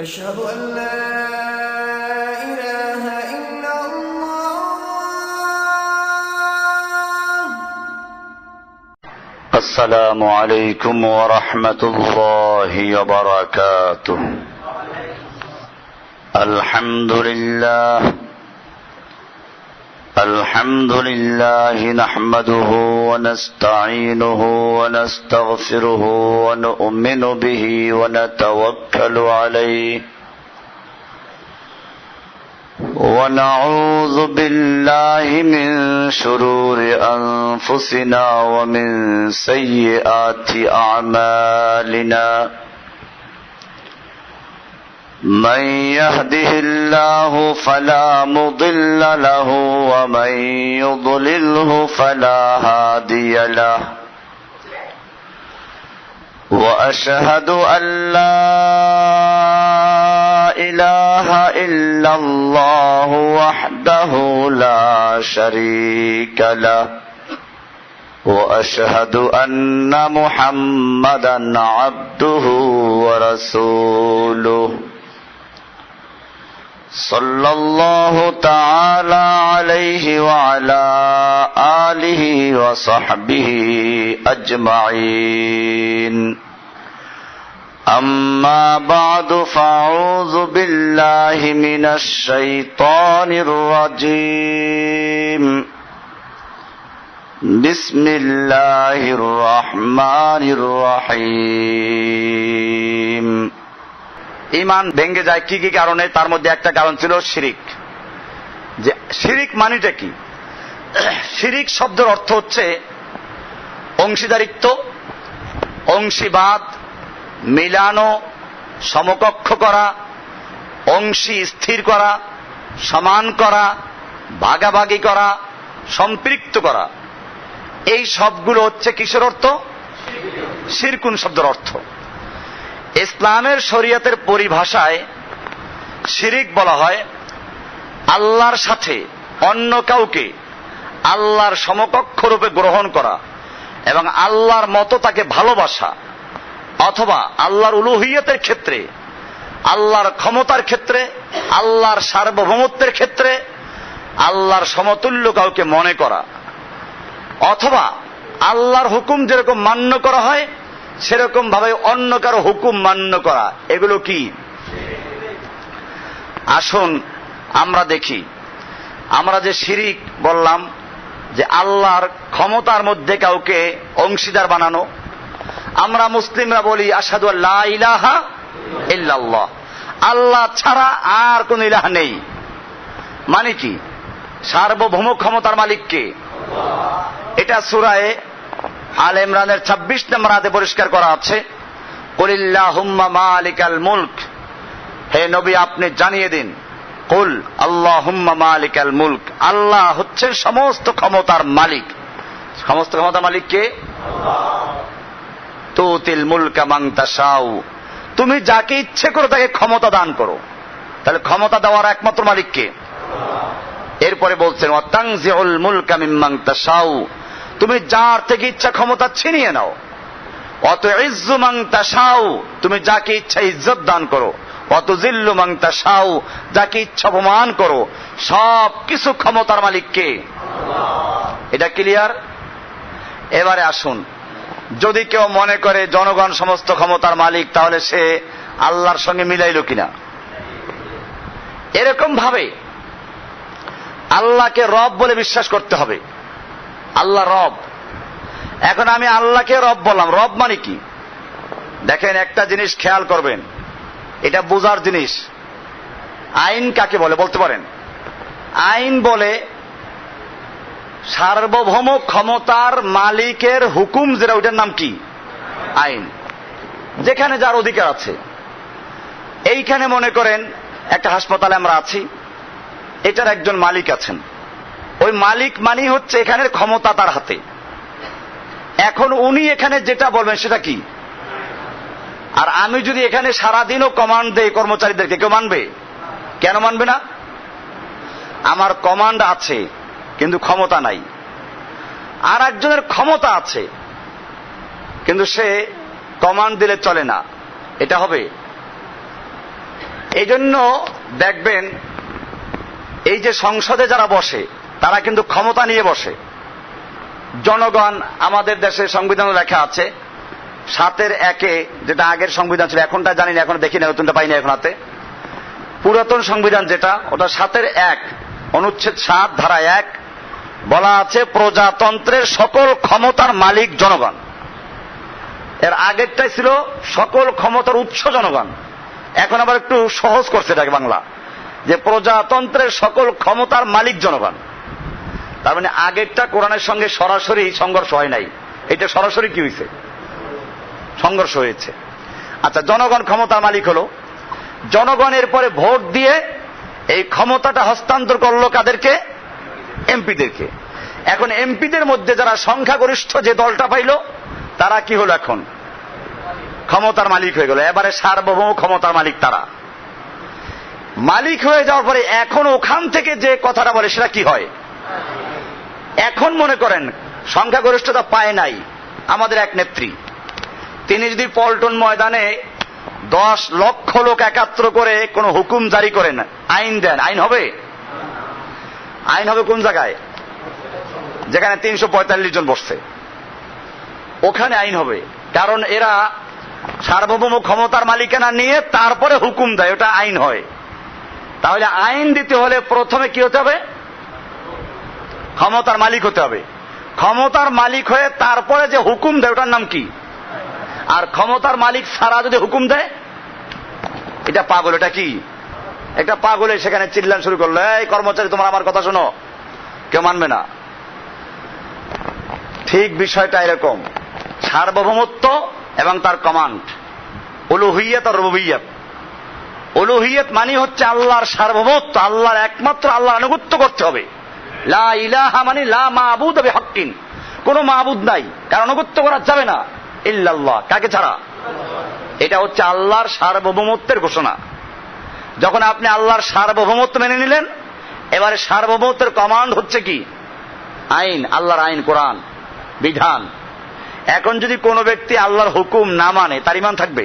أشهد أن لا إله إلا الله. السلام عليكم ورحمة الله وبركاته. الحمد لله نحمده ونستعينه ونستغفره ونؤمن به ونتوكل عليه ونعوذ بالله من شرور أنفسنا ومن سيئات أعمالنا. من يهده الله فلا مضل له ومن يضلله فلا هادي له. وأشهد أن لا إله إلا الله وحده لا شريك له. وأشهد أن محمدا عبده ورسوله صلى الله تعالى عليه وعلى آله وصحبه أجمعين. أما بعد فأعوذ بالله من الشيطان الرجيم. بسم الله الرحمن الرحيم. ঈমান ভেঙে যায় কি কি কারণে? তার মধ্যে একটা কারণ ছিল শিরিক। যে শিরিক মানেটা কি? শিরিক শব্দের অর্থ হচ্ছে অংশীদারিত্ব, অংশীবাদ, মিলানো, সমকক্ষ করা, অংশী স্থির করা, সমান করা, ভাগাভাগি করা, সম্পৃক্ত করা। এই সবগুলো হচ্ছে কিসের অর্থ? শিরকুন শব্দের অর্থ। ইসলামের শরীয়তের পরিভাষায় শিরিক বলা হয় আল্লাহর সাথে অন্য কাউকে আল্লাহর সমকক্ষ রূপে গ্রহণ করা এবং আল্লাহর মতো তাকে ভালোবাসা, অথবা আল্লাহর উলুহিয়তের ক্ষেত্রে, আল্লাহর ক্ষমতার ক্ষেত্রে, আল্লাহর সার্বভৌমত্বের ক্ষেত্রে আল্লাহর সমতুল্য কাউকে মনে করা, অথবা আল্লাহর হুকুম যেরকম মান্য করা হয় সেরকম ভাবে অন্য কারো হুকুম মান্য করা। এগুলো কি? আসুন আমরা দেখি, আমরা যে শিরিক বললাম যে আল্লাহর ক্ষমতার মধ্যে কাউকে অংশীদার বানানো, আমরা মুসলিমরা বলি আশহাদু আল্লা ইলাহা ইল্লাল্লাহ, আল্লাহ ছাড়া আর কোন ইলাহ নেই। মানে কি? সার্বভৌম ক্ষমতার মালিক কে? এটা সূরায়ে আল ইমরানের 26 নম্বর আয়াতে পরিষ্কার করা আছে, কুলিল্লাহুম্মা মালিকাল মুলক, হে নবী আপনি জানিয়ে দিন, কুল আল্লাহুম্মা মালিকাল মুলক, আল্লাহ হচ্ছেন সমস্ত ক্ষমতার মালিক। সমস্ত ক্ষমতার মালিক কে? তুতিল মুলকা মান তাশাউ, তুমি যাকে ইচ্ছে করো তাকে ক্ষমতা দান করো। তাহলে ক্ষমতা দেওয়ার একমাত্র মালিক কে? এরপরে বলছেন ওয়া তানজিউল মুলকা মিম্মান তাশাউ, তুমি যার থেকে ইচ্ছা ক্ষমতা ছিনিয়ে নাও। অত ইজ্জু মান তাশাউ, তুমি যাকে ইচ্ছা ইজ্জত দান করো। অত জিল্লু মান তাশাউ, যাকে ইচ্ছা অপমান করো। সব কিছু ক্ষমতার মালিক কে? এটা ক্লিয়ার? এবারে আসুন, যদি কেউ মনে করে জনগণ সমস্ত ক্ষমতার মালিক, তাহলে সে আল্লাহর সঙ্গে মিলাইল কিনা? এরকম ভাবে আল্লাহকে রব বলে বিশ্বাস করতে হবে। আল্লাহ রব। এখন আমি আল্লাহকে রব বললাম, রব মানে কি? দেখেন একটা জিনিস খেয়াল করবেন, এটা বোঝার জিনিস। আইন কাকে বলে বলতে পারেন? আইন বলে সার্বভৌম ক্ষমতার মালিকের হুকুম যেটা, ওইটার নাম কি? আইন। যেখানে যার অধিকার আছে। এইখানে মনে করেন একটা হাসপাতালে আমরা আছি, এটার একজন মালিক আছেন। ওই মালিক মানি হচ্ছে এখানের ক্ষমতা তার হাতে। এখন উনি এখানে যেটা বলবেন সেটা কি? আর আমি যদি এখানে সারাদিনও কমান্ড দেই কর্মচারীদেরকে, কেউ মানবে? কেন মানবে না? আমার কমান্ড আছে কিন্তু ক্ষমতা নাই। আর একজনের ক্ষমতা আছে কিন্তু সে কমান্ড দিলে চলে না, এটা হবে? এই জন্য দেখবেন এই যে সংসদে যারা বসে তারা কিন্তু ক্ষমতা নিয়ে বসে। জনগণ, আমাদের দেশে সংবিধানে লেখা আছে 7-1, যেটা আগের সংবিধান ছিল, এখনটা জানি না, এখন দেখি না, নতুনটা পাইনি এখন হাতে। পুরাতন সংবিধান যেটা, ওটা 7-1, অনুচ্ছেদ 7 ধারা 1 বলা আছে প্রজাতন্ত্রের সকল ক্ষমতার মালিক জনগণ। এর আগেরটাই ছিল সকল ক্ষমতার উৎস জনগণ। এখন আবার একটু সহজ করছে এটাকে বাংলা, যে প্রজাতন্ত্রের সকল ক্ষমতার মালিক জনগণ। তার মানে আগেরটা কোরআনের সঙ্গে সরাসরি সংঘর্ষ হয় নাই, এটা সরাসরি কি হয়েছে? সংঘর্ষ হয়েছে। আচ্ছা, জনগণ ক্ষমতার মালিক হলো, জনগণের পরে ভোট দিয়ে এই ক্ষমতাটা হস্তান্তর করলো কাদেরকে? এমপিদেরকে। এখন এমপিদের মধ্যে যারা সংখ্যাগরিষ্ঠ যে দলটা পাইল তারা কি হলো? এখন ক্ষমতার মালিক হয়ে গেল। এবারে সার্বভৌম ক্ষমতার মালিক তারা। মালিক হয়ে যাওয়ার পরে এখন ওখান থেকে যে কথাটা বলে সেটা কি হয়? এখন মনে করেন সংখ্যাগরিষ্ঠতা পায় নাই আমাদের এক নেত্রী, তিনি যদি পল্টন ময়দানে 10 লক্ষ লোক একাত্র করে কোন হুকুম জারি করেন, আইন দেন, আইন হবে? আইন হবে কোন জায়গায়? যেখানে 345 জন বসছে, ওখানে আইন হবে। কারণ এরা সার্বভৌম ক্ষমতার মালিকানা নিয়ে তারপরে হুকুম দেয়, ওটা আইন হয়। তাহলে আইন দিতে হলে প্রথমে কি হতে হবে? ক্ষমতার মালিক হতে হবে। ক্ষমতার মালিক হয়ে তারপরে যে হুকুম দেয় ওটার নাম কি? আর ক্ষমতার মালিক ছাড়া যদি হুকুম দেয়, এটা পাগল। এটা কি? একটা পাগলে সেখানে চিল্লান শুরু করলো, এই কর্মচারী তোমার আমার কথা শোনো, কেউ মানবে না। ঠিক বিষয়টা এরকম, সার্বভৌমত্ব এবং তার কমান্ড, উলুহিয়ত আর রুবুবিয়ত। উলুহিয়ত মানে হচ্ছে আল্লাহর সার্বভৌমত্ব, আল্লাহর একমাত্র আল্লাহর আনুগত্য করতে হবে। লা ইলাহা মানে লা মাবুদ বিহাক্কিন, কোন মাবুদ নাই, কারণ আনুগত্য করা যাবে না ইল্লাল্লাহ, কাকে ছাড়া? এটা হচ্ছে আল্লাহর সার্বভৌমত্বের ঘোষণা। যখন আপনি আল্লাহর সার্বভৌমত্ব মেনে নিলেন, এবারে সার্বভৌমত্বের কমান্ড হচ্ছে কি? আইন, আল্লাহর আইন, কোরআন বিধান। এখন যদি কোনো ব্যক্তি আল্লাহর হুকুম না মানে, তার ঈমান থাকবে?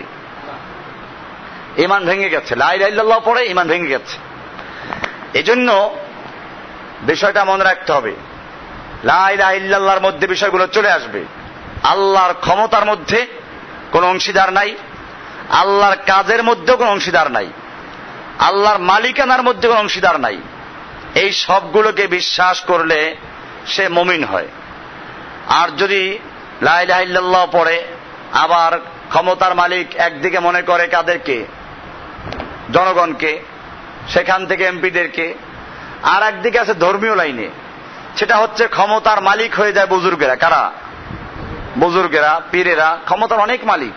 ঈমান ভেঙে গেছে। লা ইলাহা ইল্লাল্লাহ পড়ে ঈমান ভেঙে গেছে। এজন্য বিষয়টা মনে রাখতে হবে, লা ইলাহা ইল্লাল্লাহর মধ্যে বিষয়গুলো চলে আসবে। আল্লাহর ক্ষমতার মধ্যে কোন অংশীদার নাই, আল্লাহর কাজের মধ্যেও কোন অংশীদার নাই, আল্লাহর মালিকানার মধ্যে কোন অংশীদার নাই। এই সবগুলোকে বিশ্বাস করলে সে মুমিন হয়। আর যদি লা ইলাহা ইল্লাল্লাহ পড়ে আবার ক্ষমতার মালিক একদিকে মনে করে কাদেরকে? জনগণকে, সেখান থেকে এমপিদেরকে। আর একদিকে আছে ধর্মীয় লাইনে, সেটা হচ্ছে ক্ষমতার মালিক হয়ে যায় বুজুর্গেরা। কারা? বুজুর্গেরা, পীরেরা ক্ষমতার অনেক মালিক,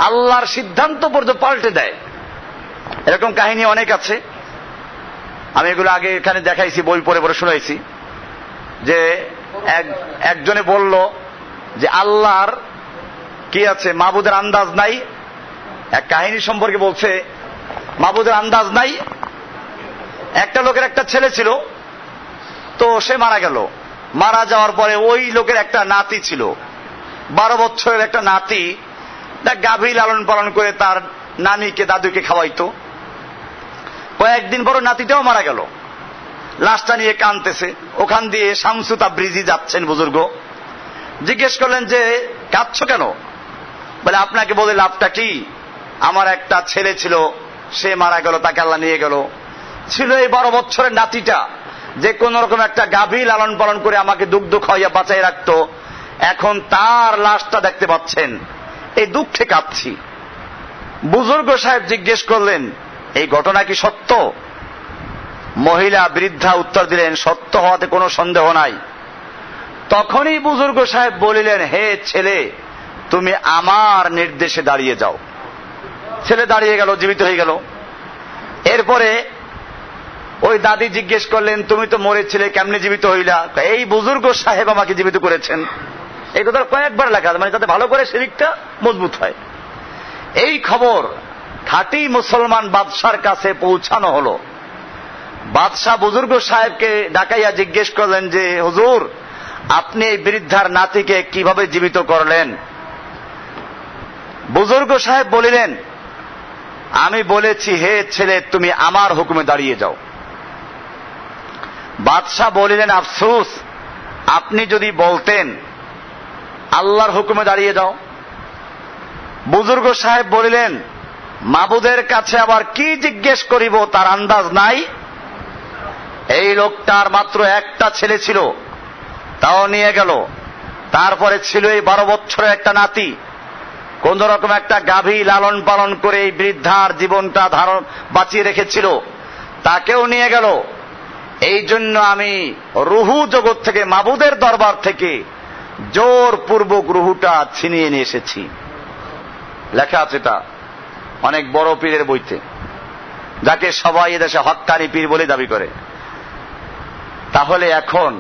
আল্লাহর সিদ্ধান্ত পর্যন্ত পাল্টে দেয়। এরকম কাহিনী অনেক আছে, আমি এগুলো আগে এখানে দেখাইছি, বই পড়ে পড়ে শোনাইছি। যে একজনে বলল যে আল্লাহর কি আছে, মাবুদের আন্দাজ নাই। এক কাহিনী সম্পর্কে বলছে, মাবুদের আন্দাজ নাই। একটা লোকের একটা ছেলে ছিল, তো সে মারা গেল। মারা যাওয়ার পরে ওই লোকের একটা নাতি ছিল, 12 বছরের একটা নাতি, গাভী লালন পালন করে তার নানিকে দাদুকে খাওয়াইতো। কয়েকদিন পর নাতিটাও মারা গেল, লাশটা নিয়ে কাঁদতেছে। ওখান দিয়ে শামসু তাবরিজি যাচ্ছেন বুজুর্গ, জিজ্ঞেস করলেন যে কাঁদছো কেন? বলে আপনাকে বলে লাভটা কি, আমার একটা ছেলে ছিল, সে মারা গেল, তাকে আল্লাহ নিয়ে গেল। ছিল এই 12 বছরের নাতিটা, যে কোন রকম একটা গাভী লালন পালন করে আমাকে দুগ্ধ খাওয়াইয়া বাঁচাই রাখতো, এখন তার লাশটা দেখতে পাচ্ছেন, এই দুঃখে কাঁদছি। বুজুর্গ সাহেব জিজ্ঞেস করলেন এই ঘটনা কি সত্য? মহিলা বৃদ্ধা উত্তর দিলেন সত্য হওয়াতে কোনো সন্দেহ নাই। তখনই বুজুর্গ সাহেব বলিলেন, হে ছেলে, তুমি আমার নির্দেশে দাঁড়িয়ে যাও। ছেলে দাঁড়িয়ে গেল, জীবিত হয়ে গেল। এরপরে ওই দাদি জিজ্ঞেস করলেন, তুমি তো মরেছিলে, কেমনে জীবিত হইলা? এই বুজুর্গ সাহেব আমাকে জীবিত করেছেন। এই কথা কয়েকবার লেখা, মানে যাতে ভালো করে শিরকটা মজবুত হয়। এই খবর খাঁটি মুসলমান বাদশার কাছে পৌঁছানো হলো। বাদশাহ বুজুর্গ সাহেবকে ডাকাইয়া জিজ্ঞেস করলেন যে হুজুর, আপনি এই বৃদ্ধার নাতিকে কিভাবে জীবিত করলেন? বুজুর্গ সাহেব বলিলেন, আমি বলেছি, হে ছেলে, তুমি আমার হুকুমে দাঁড়িয়ে যাও। বাদশাহ বলিলেন, আফসোস, আপনি যদি বলতেন আল্লাহর হুকুমে দাঁড়িয়ে যাও। বুজুর্গ সাহেব বলিলেন, মাবুদের কাছে আবার কি জিজ্ঞেস করিব তার আন্দাজ নাই। এই লোকটার মাত্র একটা ছেলে ছিল, তাও নিয়ে গেল। তারপরে ছিল এই 12 বছরের একটা নাতি। কোন রকম একটা গাভী লালন পালন করে এই বৃদ্ধার জীবনটা বাঁচিয়ে রেখেছিল, তাকেও নিয়ে গেল। এই জন্য আমি রুহু জগৎ থেকে, মাবুদের দরবার থেকে জোরপূর্বক রুহুটা ছিনিয়ে নিয়ে এসেছি। লেখা আছে এটা অনেক বড় পীরের বইতে, যাকে সবাই এদেশে হক্কানি পীর বলে দাবি করে। তাহলে এখন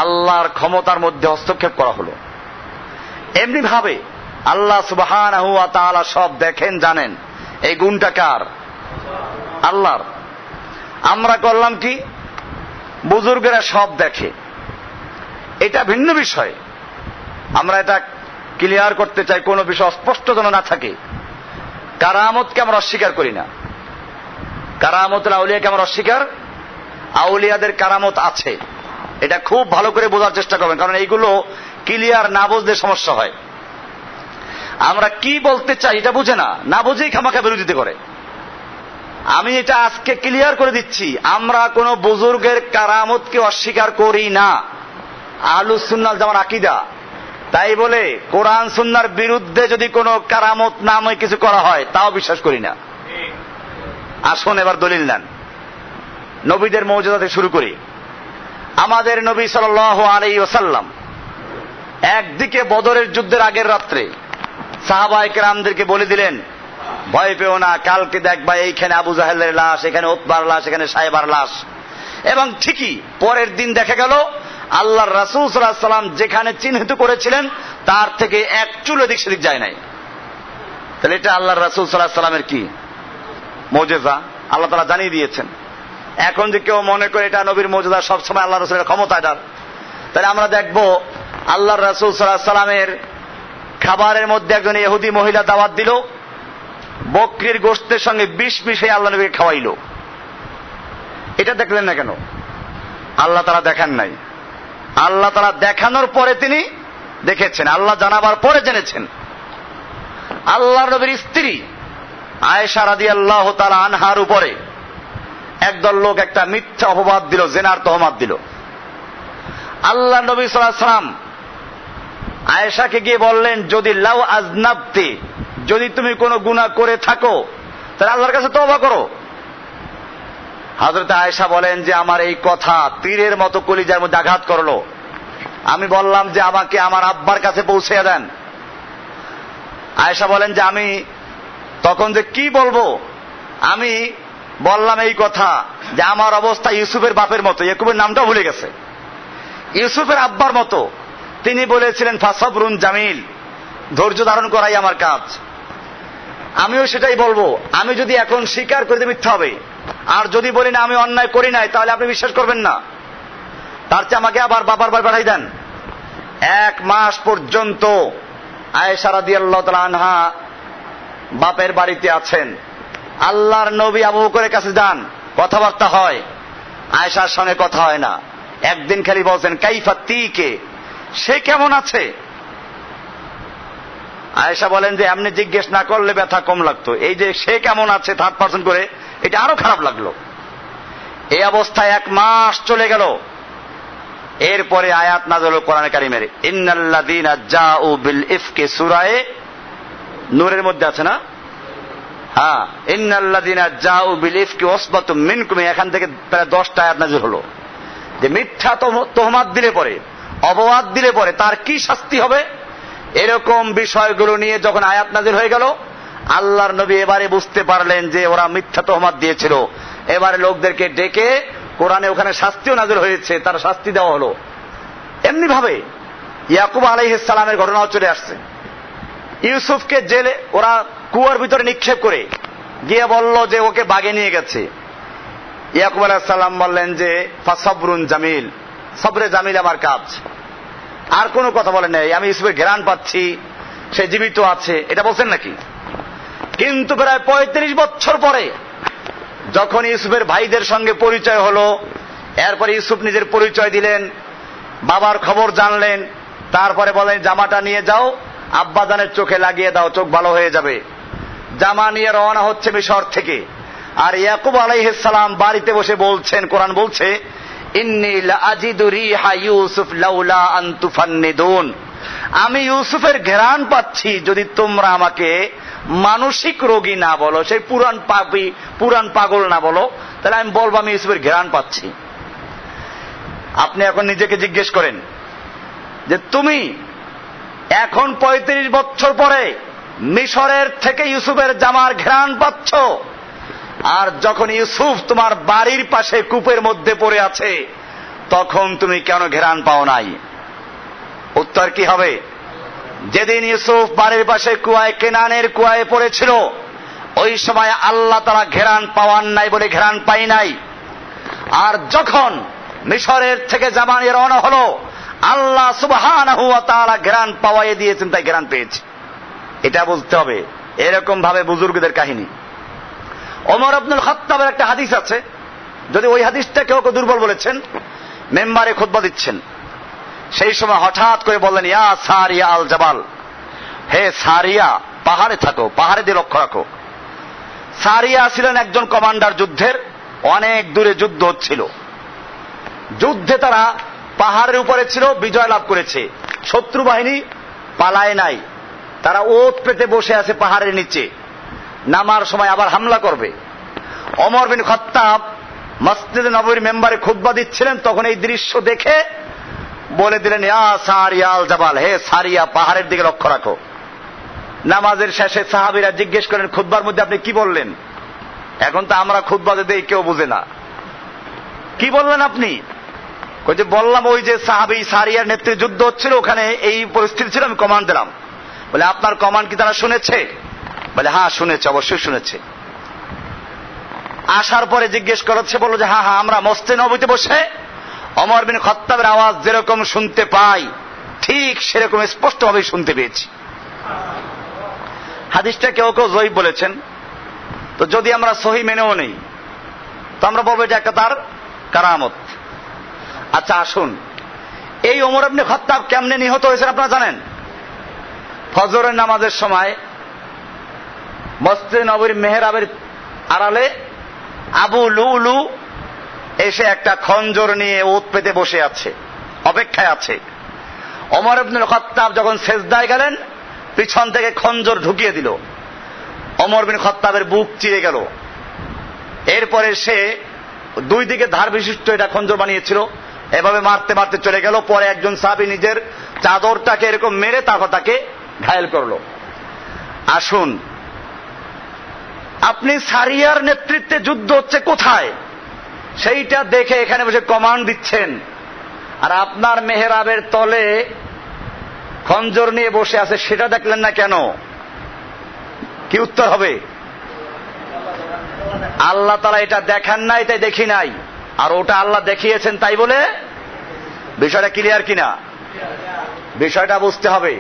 আল্লাহর ক্ষমতার মধ্যে হস্তক্ষেপ করা হলো। এমনি ভাবে আল্লাহ সুবহানাহু ওয়া তাআলা সব দেখেন, জানেন। এই গুণটা কার? আল্লাহর। আমরা করলাম কি? বুজুর্গেরা সব দেখে, এটা ভিন্ন বিষয়। আমরা এটা ক্লিয়ার করতে চাই, কোনো বিষয় অস্পষ্ট যেন না থাকে। কারামতকে আমরা অস্বীকার করি না। কারামতুল আউলিয়াকে আমরা অস্বীকার, আউলিয়াদের কারামত আছে, এটা খুব ভালো করে বোঝার চেষ্টা করবেন, কারণ এইগুলো ক্লিয়ার না বুঝলে সমস্যা হয়। আমরা কি বলতে চাই এটা বুঝে না বুঝেই খামাখা বিরোধিতা করে। আমি এটা আজকে ক্লিয়ার করে দিচ্ছি, আমরা কোন বুজুর্গের কারামতকে অস্বীকার করি না। আহলুস সুন্নাহ জামার আকীদা। তাই বলে কোরআন সুন্নাহর বিরুদ্ধে যদি কোনো কারামত নামে কিছু করা হয় তাও বিশ্বাস করি না। আসুন এবার দলিল নেন। নবীদের মৌজুদা থেকে শুরু করি। আমাদের নবী সাল্লাল্লাহু আলাইহি ওয়াসাল্লাম একদিকে বদরের যুদ্ধের আগের রাত্রে সাহাবায়ে কেরামদেরকে বলে দিলেন, ভয় পেও না, কালকে দেখবা এইখানে আবু জাহেলের লাশ, এখানে উতবার লাশ, এখানে সাহেবার লাশ। এবং ঠিকই পরের দিন দেখা গেল আল্লাহর রাসূল সাল্লাল্লাহু আলাইহি ওয়াসাল্লাম যেখানে চিহ্নিত করেছিলেন তার থেকে এক চুল এদিক সেদিক যায় নাই। তাহলে এটা আল্লাহর রাসূল সাল্লাল্লাহু আলাইহি ওয়াসাল্লামের কি মুজিজা, আল্লাহ তাআলা জানিয়ে দিয়েছেন। এখন যে কেউ মনে করে এটা নবীর মুজিজা, সবসময় আল্লাহর রাসূলের ক্ষমতা এটা, তাহলে আমরা দেখব আল্লাহর রাসূল সাল্লাল্লাহু আলাইহি ওয়াসাল্লামের খাবারের মধ্যে একজন ইহুদি মহিলা দাওয়াত দিল, বকরির গোশতের সঙ্গে বিষ মিশিয়ে আল্লাহ নবীকে খাওয়াইল। এটা দেখলেন না কেন? আল্লাহ তাআলা দেখান নাই। আল্লাহ তাআলা দেখানোর পরে তিনি দেখেছেন, আল্লাহ জানাবার পরে জেনেছেন। আল্লাহর নবীর স্ত্রী আয়েশা রাদিয়াল্লাহু তাআলা আনহার উপরে একদল লোক একটা মিথ্যা অপবাদ দিল, জিনার তহমাত দিল। আল্লাহ নবী সাল্লাল্লাহু আলাইহি ওয়াসাল্লাম আয়েশাকে গিয়ে বললেন, যদি লাউ আজনাবতি, যদি তুমি কোনো গুনাহ করে থাকো তাহলে আল্লাহর কাছে তওবা করো। হযরত আয়েশা বলেন যে আমার এই কথা তীরের মতো কলিজার মধ্যে আঘাত করলো। আমি বললাম যে আমাকে আমার আব্বার কাছে পৌঁছে দেন। আয়েশা বলেন যে আমি তখন যে কি বলবো, আমি বললাম এই কথা যে আমার অবস্থা ইউসুফের বাপের মতো, ইয়াকুবের নামটা ভুলে গেছে, ইউসুফের আব্বার মতো। তিনি বলেছিলেন ফাসাবরুন জামিল, ধৈর্য ধারণ করাই আমার কাজ। আমিও সেটাই বলবো। আমি যদি এখন স্বীকার করে দিই মিথ্যা হবে, আর যদি বলি না আমি অন্যায় করি নাই, তাহলে আপনি বিশ্বাস করবেন না। তার চেয়ে আমাকে আবার বাবার বাড়ি পাঠাই দেন। 1 মাস পর্যন্ত আয়েশা রাদিয়াল্লাহু তাআলা আনহা বাপের বাড়িতে আছেন। আল্লাহর নবী আবু বকরের কাছে যান, কথাবার্তা হয়, আয়েশার সঙ্গে কথা হয় না। একদিন খালি বলছেন কাইফা তিকে, সে কেমন আছে? আয়েশা বলেন যে এমনি জিজ্ঞেস না করলে ব্যথা কম লাগতো, এই যে সে কেমন আছে থার্ড পারসন করে, এটা আরো খারাপ লাগলো। এই অবস্থায় 1 মাস চলে গেল। এরপরে আয়াত নাযিল হলো কোরআনে কারীমের, ইন্নাল্লাযীনা জাউ বিল ইফকি, সূরা নূরের মধ্যে আছে না? হ্যাঁ, ইন্নাল্লাযীনা জাউ বিল ইফকি উসবাতুম মিনকুম, এখান থেকে প্রায় 10টা আয়াত নাযিল হলো যে মিথ্যা তহমাত দিলে পরে, অপবাদ দিলে পরে তার কি শাস্তি হবে। এরকম বিষয়গুলো নিয়ে যখন আয়াত নাযিল হয়ে গেল, আল্লাহর নবী এবারে বুঝতে পারলেন যে ওরা মিথ্যা তহমাত দিয়েছিল। এবারে লোকদেরকে ডেকে কোরআনে ওখানে শাস্তিও নাযিল হয়েছে, তার শাস্তি দেওয়া হলো। এমনি ভাবে ইয়াকুব আলাইহিস সালামের ঘটনাও চলে আসছে। ইউসুফকে জেলে ওরা কুয়ার ভিতরে নিক্ষেপ করে গিয়ে বলল যে ওকে বাগে নিয়ে গেছে। ইয়াকুব আলাইহিস সালাম বললেন যে ফাসাবরুন জামিল, সবরে জামিল আমার কাজ। আর কোনো কথা বলেন নাই, আমি ইউসুফের ঘ্রাণ পাচ্ছি, সে জীবিত আছে, এটা বলছেন নাকি? কিন্তু প্রায় 35 বছর পরে যখন ইউসুফের ভাইদের সঙ্গে পরিচয় হলো, এরপরে ইউসুফ নিজের পরিচয় দিলেন, বাবার খবর জানলেন, তারপরে বলেন জামাটা নিয়ে যাও, আব্বাজানের চোখে লাগিয়ে দাও, চোখ ভালো হয়ে যাবে। জামা নিয়ে রওনা হচ্ছে মিশর থেকে। আর ইয়াকুব আলাইহিস সালাম বাড়িতে বসে বলছেন, কোরআন বলছে, ইন্নী লাআজিদু রিহা ইউসুফ লাউলা আন তুফান্নিদুন, আমি ইউসুফের ঘ্রাণ পাচ্ছি, যদি তোমরা আমাকে মানসিক রোগী না বলো, সেই পুরান পাগল না বলো, তাহলে আমি বলবো আমি ইউসুফের ঘ্রাণ পাচ্ছি। আপনি এখন নিজেকে জিজ্ঞেস করেন যে তুমি এখন 35 বছর পরে মিশরের থেকে ইউসুফের জামার ঘ্রাণ পাচ্ছ, আর যখন ইউসুফ তোমার বাড়ির পাশে কূপের মধ্যে পড়ে আছে তখন তুমি কেন ঘ্রাণ পাও নাই? উত্তর কি হবে? যেদিন ইউসুফ বাড়ির পাশে কুয়ায়, কেনানের কুয়ায় পড়েছিল, ওই সময় আল্লাহ তাআলা ঘ্রাণ পাওয়ান নাই বলে ঘ্রাণ পাই নাই। আর যখন মিশরের থেকে জামা নিয়ে রওনা হলো, আল্লাহ সুবহানাহু ওয়া তাআলা ঘ্রাণ পাওয়াই দিয়েছেন, তাই ঘ্রাণ পেয়েছে। এটা বুঝতে হবে। এরকম ভাবে বুজুর্গদের কাহিনী। ওমর ইবনুল খাত্তাবের একটা হাদিস আছে, যদি ওই হাদিসটা কেউ দুর্বল বলেছেন, মেম্বারে খুতবা দিচ্ছেন, সেই সময় হঠাৎ করে বললেন, ইয়া সারিয়া আল জাবাল, হে সারিয়া, পাহাড়ে থাকো, পাহাড়ে দিয়ে লক্ষ্য রাখো। সারিয়া ছিলেন একজন কমান্ডার যুদ্ধের, অনেক দূরে যুদ্ধ হচ্ছিল। যুদ্ধে তারা পাহাড়ের উপরে ছিল, বিজয় লাভ করেছে, শত্রু বাহিনী পালায় নাই, তারা ওত পেতে বসে আছে পাহাড়ের নিচে, নামার সময় আবার হামলা করবে। ওমর বিন খাত্তাব মসজিদে নববীর মেম্বারে খুতবা দিচ্ছিলেন, তখন এই দৃশ্য দেখে বলে দিলেন, ইয়া সারিয়া আল জাবাল, হে সারিয়া, পাহাড়ের দিকে লক্ষ্য রাখো। নামাজের শেষে সাহাবীরা জিজ্ঞেস করেন, খুতবার মধ্যে আপনি কি বললেন? এখন তো আমরা খুতবা দেই, কেউ বুঝে না। কি বললেন আপনি? যে বললাম, ওই যে সাহাবী সারিয়ার নেতৃত্বে যুদ্ধ হচ্ছিল, ওখানে এই পরিস্থিতি ছিল, আমি কমান্ড দিলাম। বলে আপনার কমান্ড কি তারা শুনেছে? বলে হ্যাঁ শুনেছে, অবশ্যই শুনেছে। আসার পরে জিজ্ঞেস করেছে, বললো যে হ্যাঁ হ্যাঁ, আমরা মসজিদে নববীতে বসে ওমর বিন খাত্তাবের আওয়াজ যেরকম শুনতে পাই, ঠিক সেরকম স্পষ্টভাবে শুনতে পেয়েছি। হাদিসটা কেউ কেউ জয়ীফ বলেছেন। তো যদি আমরা সহি মেনেও নেই, তো আমরা বলবো এটা একটা তার কারামত। আচ্ছা আসুন, এই ওমর ইবনে খাত্তাব কেমনে নিহত হয়েছেন আপনারা জানেন? ফজরের নামাজের সময় মসজিদে নববীর মেহরাবের আড়ালে আবু লুলু এসে একটা খঞ্জর নিয়ে ওত পেতে বসে আছে, অপেক্ষায় আছে। ওমর ইবনুল খাত্তাব যখন সেজদায় গেলেন, পিছন থেকে খঞ্জর ঢুকিয়ে দিল। ওমর বিন খাত্তাবের বুক চিরে গেল। এরপরে সে দুই দিকে ধার বিশিষ্ট এটা খঞ্জর বানিয়েছিল, এভাবে মারতে মারতে চলে গেল। পরে একজন সাহাবী নিজের চাদরটাকে এরকম মেরে তারপর তাকে ঘায়েল করলো। আসুন, আপনি সারিয়ার নেতৃত্বে যুদ্ধ হচ্ছে কোথায় সেইটা দেখে এখানে বসে কমান্ড দিচ্ছেন, আর আপনার মেহরাবের তলে খঞ্জর নিয়ে বসে আছে, সেটা দেখলেন না কেন? কি উত্তর হবে? আল্লাহ তাআলা এটা দেখান নাই, তাই দেখি নাই, আর ওটা আল্লাহ দেখিয়েছেন, তাই বলে বিষয়টা ক্লিয়ার কিনা? বিষয়টা বুঝতে হবে।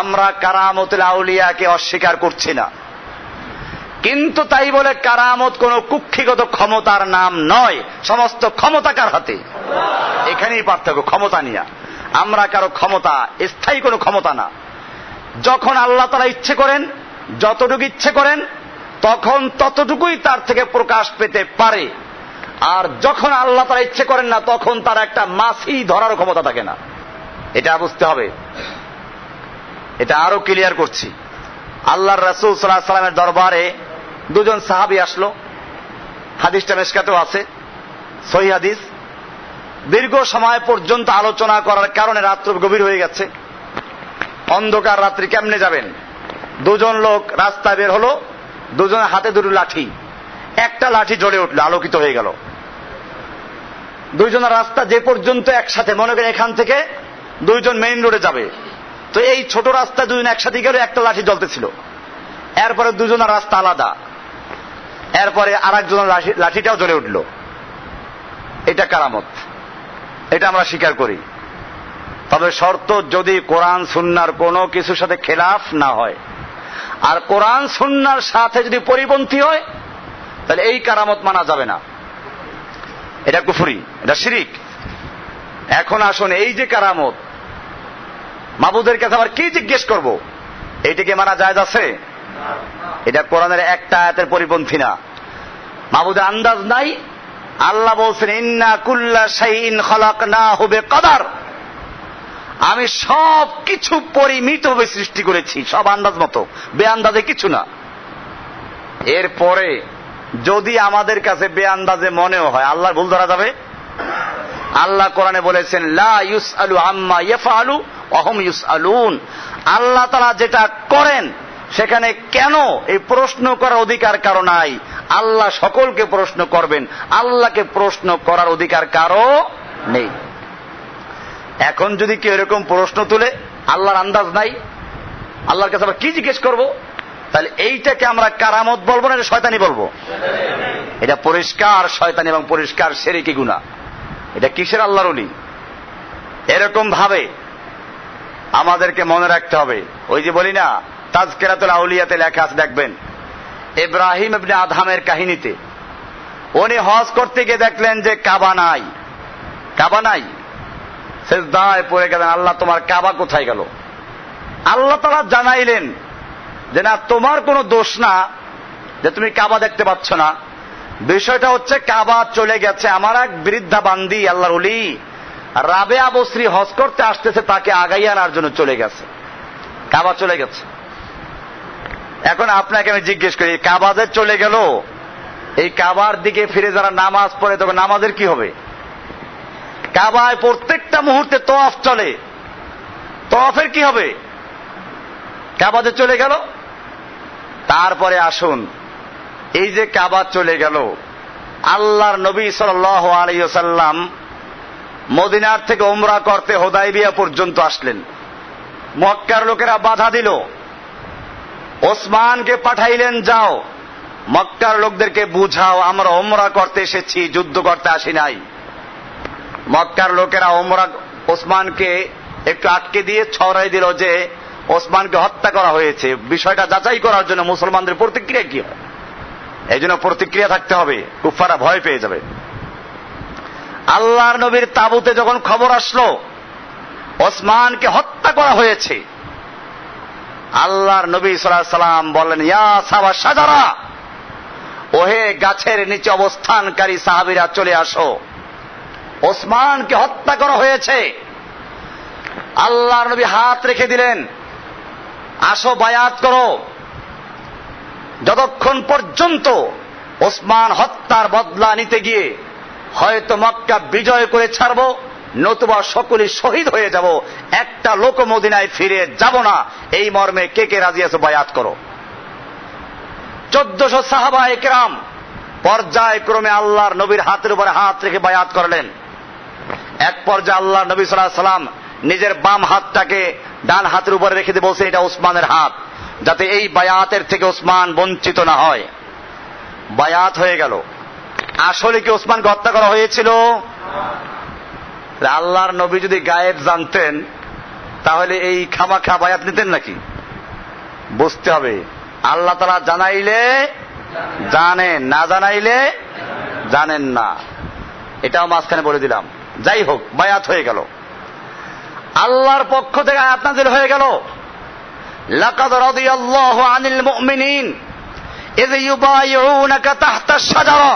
আমরা কারামতুল আউলিয়াকে অস্বীকার করছি না, কিন্তু তাই বলে কারামত কোন কুক্ষিগত ক্ষমতার নাম নয়, সমস্ত ক্ষমতা কার হাতে? এখানেই পার্থক্য, ক্ষমতা নিয়ে। আমরা কারো ক্ষমতা স্থায়ী কোনো ক্ষমতা না। যখন আল্লাহ তাআলা ইচ্ছে করেন, যতটুকু ইচ্ছে করেন, তখন ততটুকুই তার থেকে প্রকাশ পেতে পারে। আর যখন আল্লাহ তাআলা ইচ্ছে করেন না, তখন তার একটা মাছি ধরার ক্ষমতা থাকে না। এটা বুঝতে হবে। এটা আরো ক্লিয়ার করছি। আল্লাহর রাসূল সাল্লাল্লাহু আলাইহি ওয়াসাল্লামের দরবারে দুজন সাহাবী আসলো, হাদিসটা মিশকাতেও আছে, সহিহ হাদিস। দীর্ঘ সময় পর্যন্ত আলোচনা করার কারণে রাত্র গভীর হয়ে গেছে, অন্ধকার রাত্রি কেমনে যাবেন। দুজন লোক রাস্তায় বের হলো, দুজনের হাতে দুটো লাঠি, একটা লাঠি জ্বলে উঠলো, আলোকিত হয়ে গেল। দুইজনের রাস্তা যে পর্যন্ত একসাথে, মনে করেন এখান থেকে দুইজন মেইন রোডে যাবে, তো এই ছোট রাস্তা দুজন একসাথে গেল, একটা লাঠি জ্বলতেছিল। এরপরে দুজনের রাস্তা আলাদা, এরপরে আর একজনের লাঠিটাও জ্বলে উঠল। এটা কারামত, এটা আমরা স্বীকার করি। তবে শর্ত যদি কোরআন সুন্নাহর কোনো কিছুর সাথে খেলাফ না হয়। আর কোরআন সুন্নাহর সাথে যদি পরিপন্থী হয় তাহলে এই কারামত মানা যাবে না, এটা কুফরি, এটা শিরিক। এখন আসুন, এই যে কারামত, মাবুদের কাছে আবার কি জিজ্ঞেস করব, এইটিকে মানা জায়েজ আছে? এটা কোরআনের একটা আয়াতের পরিপন্থী না। মাবুদের আন্দাজ নাই। আল্লাহ বলছেন ইন্না কুল্লা শাইইন খালাকনাহু বিকদার, আমি সব কিছু পরিমিতভাবে সৃষ্টি করেছি, সব আন্দাজ মতো, বেআন্দাজে কিছু না। এরপরে যদি আমাদের কাছে বেআন্দাজে মনেও হয়, আল্লাহর ভুল ধরা যাবে? আল্লাহ কোরআনে বলেছেন লা ইউসআলু আম্মা ইয়াফআলু ওয়া হুম ইউসআলুন, আল্লাহ তাআলা যেটা করেন সেখানে কেন এই প্রশ্ন করার অধিকার কারো নাই। আল্লাহ সকলকে প্রশ্ন করবেন, আল্লাহকে প্রশ্ন করার অধিকার কারো নেই। এখন যদি কেউ এরকম প্রশ্ন তুলে, আল্লাহর আন্দাজ নাই, আল্লাহর কাছে আমরা কি জিজ্ঞেস করব, তাহলে এইটাকে আমরা কারামত বলবো না, এটা শয়তানি বলবো? এটা পরিষ্কার শয়তানি এবং পরিষ্কার শিরকি গুনাহ। এটা কিসের আল্লাহর ওলি? এরকম ভাবে আমাদেরকে মনে রাখতে হবে। ওই যে বলি না, তাজকিরাতুল আউলিয়াতে লেখা আছে, দেখবেন ইব্রাহিম ইবনে আদহামের কাহিনীতে, উনি হজ করতে গিয়ে দেখলেন যে কাবা নাই, কাবা নাই, সিজদায় পড়ে গেলেন, আল্লাহ তোমার কাবা কোথায় গেল? আল্লাহ তাআলা জানাইলেন যে না, তোমার কোনো দোষ না যে তুমি কাবা দেখতে পাচ্ছ না, বিষয়টা হচ্ছে কাবা চলে গেছে। আমার এক বৃদ্ধা বান্দি আল্লাহর ওলি রাবেয়া বসরি হজ করতে আসতেছে, তাকে আগাইয়া আনার জন্য চলে গেছে, কাবা চলে গেছে। এখন আপনাকে আমি জিজ্ঞেস করি, কাবা যে চলে গেল, এই কাবার দিকে ফিরে যারা নামাজ পড়ে তখন নামাজের কি হবে? কাবায় প্রত্যেকটা মুহূর্তে তওয়াফ চলে, তওয়াফের কি হবে? কাবা যে চলে গেল। তারপরে আসুন, এই যে কাবা চলে গেল, আল্লাহর নবী সাল্লাল্লাহু আলাইহি ওয়াসাল্লাম মদিনার থেকে উমরা করতে হুদায়বিয়া পর্যন্ত আসলেন। মক্কার লোকেরা বাধা দিল, ওসমানকে পাঠাইলেন, যাও মক্কার লোকদেরকে বুঝাও আমরা উমরা করতে এসেছি, যুদ্ধ করতে আসি নাই। মক্কার লোকেরা ওসমানকে একটু আটকে দিয়ে ছড়াই দিল যে ওসমানকে হত্যা করা হয়েছে। বিষয়টা যাচাই করার জন্য মুসলমানদের প্রতিক্রিয়া কি হয়, এই জন্য প্রতিক্রিয়া থাকতে হবে, কুফাররা ভয় পেয়ে যাবে। আল্লাহর নবীর তাবুতে যখন খবর আসলো ওসমানকে হত্যা করা হয়েছে, আল্লাহর নবী সাল্লাল্লাহু আলাইহি সাল্লাম বললেন ইয়া সাবা শাজারা, ওহে গাছের নিচে অবস্থানকারী সাহাবীরা চলে আসো, ওসমানকে হত্যা করা হয়েছে। আল্লাহর নবী হাত রেখে দিলেন, আসো বায়াত করো, যতক্ষণ পর্যন্ত ওসমান হত্যার বদলা নিতে গিয়ে হয়তো মক্কা বিজয় করে ছাড়বো, নতুবা সকলে শহীদ হয়ে যাব, একটা লোক মদিনায় ফিরে যাব না, এই মর্মে কে কে রাজি আছো বায়াত করো। 1400 সাহাবায়ে কেরাম পর্যায়ক্রমে আল্লাহর নবীর হাতের উপরে হাত রেখে বায়াত করলেন। এক পর্যায়ে আল্লাহর নবী সাল্লাল্লাহু আলাইহি ওয়াসাল্লাম নিজের বাম হাতটাকে ডান হাতের উপরে রেখে দিয়ে বলছে এটা ওসমানের হাত, যাতে এই বায়াতের থেকে ওসমান বঞ্চিত না হয়। বায়াত হয়ে গেল। আসলে কি ওসমানকে হত্যা করা হয়েছিল? আল্লাহর নবী যদি গায়েব জানতেন তাহলে এই খামাখা বায়াত নিতেন নাকি? বুঝতে হবে, আল্লাহ তাআলা জানাইলে জানেন, না জানাইলে জানেন না, এটাও মাঝখানে বলে দিলাম। যাই হোক, বায়াত হয়ে গেল, আল্লাহর পক্ষ থেকে আয়াত নাযিল হয়ে গেল লাকাদ রাদিয়াল্লাহু আনিল মুমিনিন ইয ইউবাইউনাকা তাহতা আশ-শাজারা,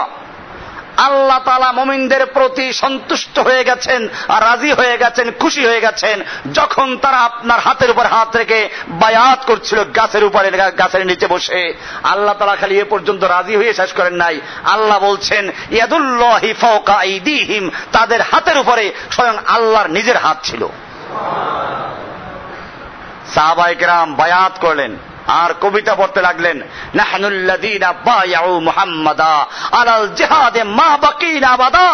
আল্লাহ তাআলা মুমিনদের প্রতি সন্তুষ্ট হয়ে গেছেন আর রাজি হয়ে গেছেন, খুশি হয়ে গেছেন যখন তারা আপনার হাতের উপর হাত রেখে বায়াত করছিল গাছের উপরে, গাছের নিচে বসে। আল্লাহ তাআলা খালি এ পর্যন্ত রাজি হয়ে শেষ করেন নাই, আল্লাহ বলছেন ইয়াদুল্লাহি ফাওকা আইদিহিম, তাদের হাতের উপরে স্বয়ং আল্লাহর নিজের হাত ছিল। সাহাবায়ে কেরাম বায়াত করলেন আর কবিতা পড়তে লাগলেন নাহনুল্লাযীনা বায়াউ মুহাম্মাদা আলাল জিহাদে মা বাকিনা আবাদা,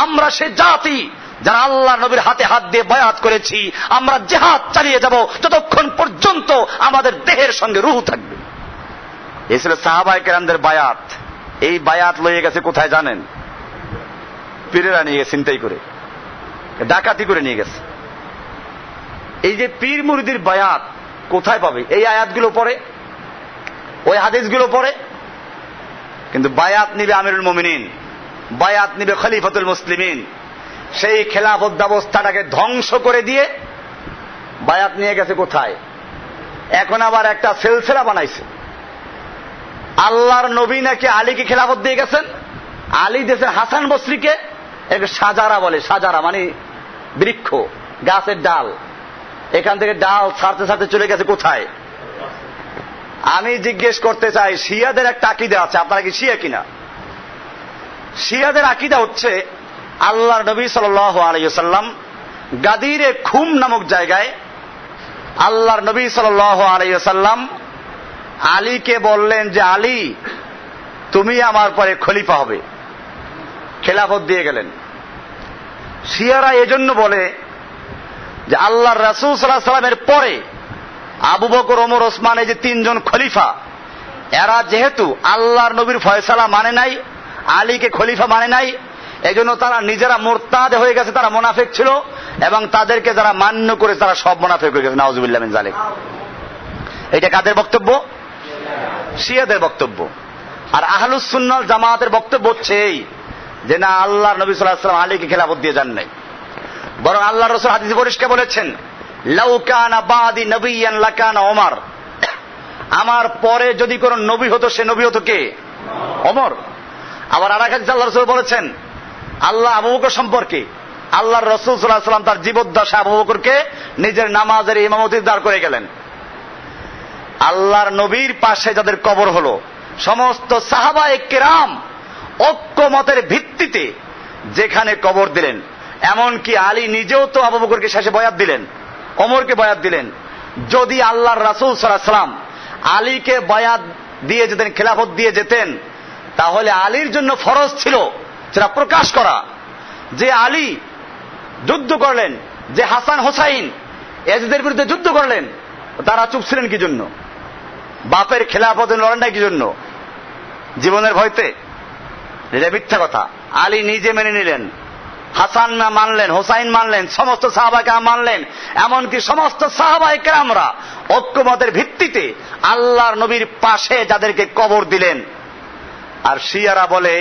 আমরা সে জাতি যারা আল্লাহ নবীর হাতে হাত দিয়ে বায়াত করেছি, আমরা জিহাদ চালিয়ে যাব যতক্ষণ পর্যন্ত আমাদের দেহের সঙ্গে রূহ থাকবে। এই ছিল সাহাবায়ে কেরামদের বায়াত। এই বায়াত লয়ে গেছে কোথায় জানেন? পীরেরা নিয়ে গেছে, চিন্তাই করে, ডাকাতি করে নিয়ে গেছে। এই যে পীর মুরিদির বায়াত কোথায় পাবে? এই আয়াতগুলো পড়ে ওই হাদিসগুলো পড়ে, কিন্তু বায়াত নিবে আমিরুল মুমিনিন, বায়াত নিবে খলিফাতুল মুসলিমিন। সেই খেলাফত ব্যবস্থাটাকে ধ্বংস করে দিয়ে বায়াত নিয়ে গেছে কোথায়? এখন আবার একটা সিলসিলা বানাইছে। আল্লাহর নবী নাকি আলীকে খেলাফত দিয়ে গেছেন, আলী দেশের হাসান বসরিকে সাজারা বলে, সাজারা মানে বৃক্ষ, গাছের ডাল, এখান থেকে ডাল ছাড়তে ছাড়তে চলে গেছে কোথায়? আমি জিজ্ঞেস করতে চাই, শিয়াদের একটা আকীদা আছে, আপনারা কি শিয়া কিনা? শিয়াদের আকীদা হচ্ছে আল্লাহর নবী সাল্লাল্লাহু আলাইহি ওয়াসাল্লাম গাদিরে খুম নামক জায়গায় আল্লাহর নবী সাল্লাল্লাহু আলাইহি ওয়াসাল্লাম আলীকে বললেন যে আলী তুমি আমার পরে খলিফা হবে, খেলাফত দিয়ে গেলেন। শিয়ারা এজন্য বলে যে আল্লাহর রাসূল সাল্লাল্লাহু আলাইহি ওয়াসাল্লামের পরে আবু বকর, ওমর, ওসমান, এই যে তিনজন খলিফা, এরা যেহেতু আল্লাহর নবীর ফয়সালা মানে নাই, আলীকে খলিফা মানে নাই, এজন্য তারা নিজেরা মুরতাদ হয়ে গেছে, তারা মুনাফিক ছিল, এবং তাদেরকে যারা মান্য করে তারা সব মুনাফিক হয়ে গেছে। নাউজুবিল্লাহ মিন যালিক। এটা কাদের বক্তব্য? শিয়াদের বক্তব্য। আর আহলুস সুন্নাহ ওয়াল জামাতের বক্তব্য হচ্ছে এই যে না, আল্লাহর নবী সাল্লাল্লাহু আলাইহি ওয়াসাল্লাম আলীকে খেলাফত দিয়ে যান নাই, বরং আল্লাহর রাসূল হাদিসে পরিষ্কার বলেছেন লাউ কানা বাদি নবিয়ান লাকানা ওমর, আমার পরে যদি কোন নবী হতো সে নবী হতো কে? ওমর। আবার আর এক হাদিসে আল্লাহর রাসূল বলেছেন আল্লাহ আবু বকর সম্পর্কে, আল্লাহর রাসূল সাল্লাল্লাহু আলাইহি ওয়াসাল্লাম তার জীবদ্দশায় আবু বকরকে নিজের নামাজের ইমামতি দাঁড় করে গেলেন। আল্লাহর নবীর পাশে যাদের কবর হলো সমস্ত সাহাবায়ে কেরাম ঐক্যমতের ভিত্তিতে যেখানে কবর দিলেন, এমনকি আলী নিজেও তো আবু বকরকে শেষে বয়াত দিলেন, ওমরকে বয়াত দিলেন। যদি আল্লাহর রাসূল সাল্লাল্লাহু আলাইহি ওয়াসাল্লাম আলীকে বয়াত দিয়ে যেতেন, খেলাফত দিয়ে যেতেন, তাহলে আলীর জন্য ফরজ ছিল সেটা প্রকাশ করা যে আলী যুদ্ধ করলেন, যে হাসান হোসাইন এজিদের বিরুদ্ধে যুদ্ধ করলেন, তারা চুপ ছিলেন কি জন্য? বাপের খেলাফতে লড়েন না কি জন্য? জীবনের ভয়তে? এটা মিথ্যা কথা। আলী নিজে মেনে নিলেন, হাসান মানলেন, হোসাইন মানলেন, সমস্ত সাহাবায়ে কেরাম মানলেন, এমনকি সমস্ত সাহাবায়ে কেরামরা ঐক্যমতের ভিত্তিতে আল্লাহর নবীর পাশে যাদেরকে কবর দিলেন। আর শিয়ারা বলে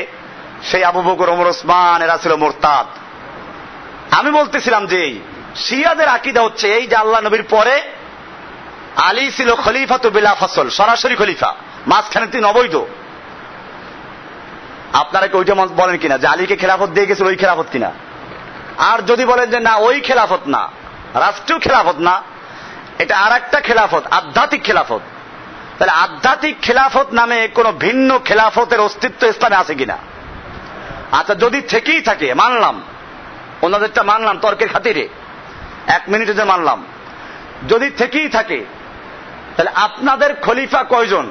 সেই আবু বকর, ওমর, ওসমান এরা ছিল মুরতাদ। আমি বলতেছিলাম যে শিয়াদের আকীদা হচ্ছে এই যে আল্লাহ নবীর পরে আলী ছিল খলিফাতু বিলা ফসল, সরাসরি খলিফা, মাঝখানে তিনি অবৈধ। আপনারা কি ওইটা বলেন কিনা যে আলীকে খেলাফত দিয়ে গেছিল, ওই খেলাফত কিনা? আর যদি বলেন যে না ওই খেলাফত না, রাষ্ট্রীয় খেলাফত না, এটা আর একটা খেলাফত, আধ্যাত্মিক খেলাফত, তাহলে আধ্যাত্মিক খেলাফত নামে কোন ভিন্ন খেলাফতের অস্তিত্ব ইসলামে আছে কিনা? আচ্ছা, যদি থেকেই থাকে মানলাম, ওনাদেরটা মানলাম তর্কের খাতিরে, 1 মিনিটে যে মানলাম, যদি থেকেই থাকে তাহলে আপনাদের খলিফা কয়জন?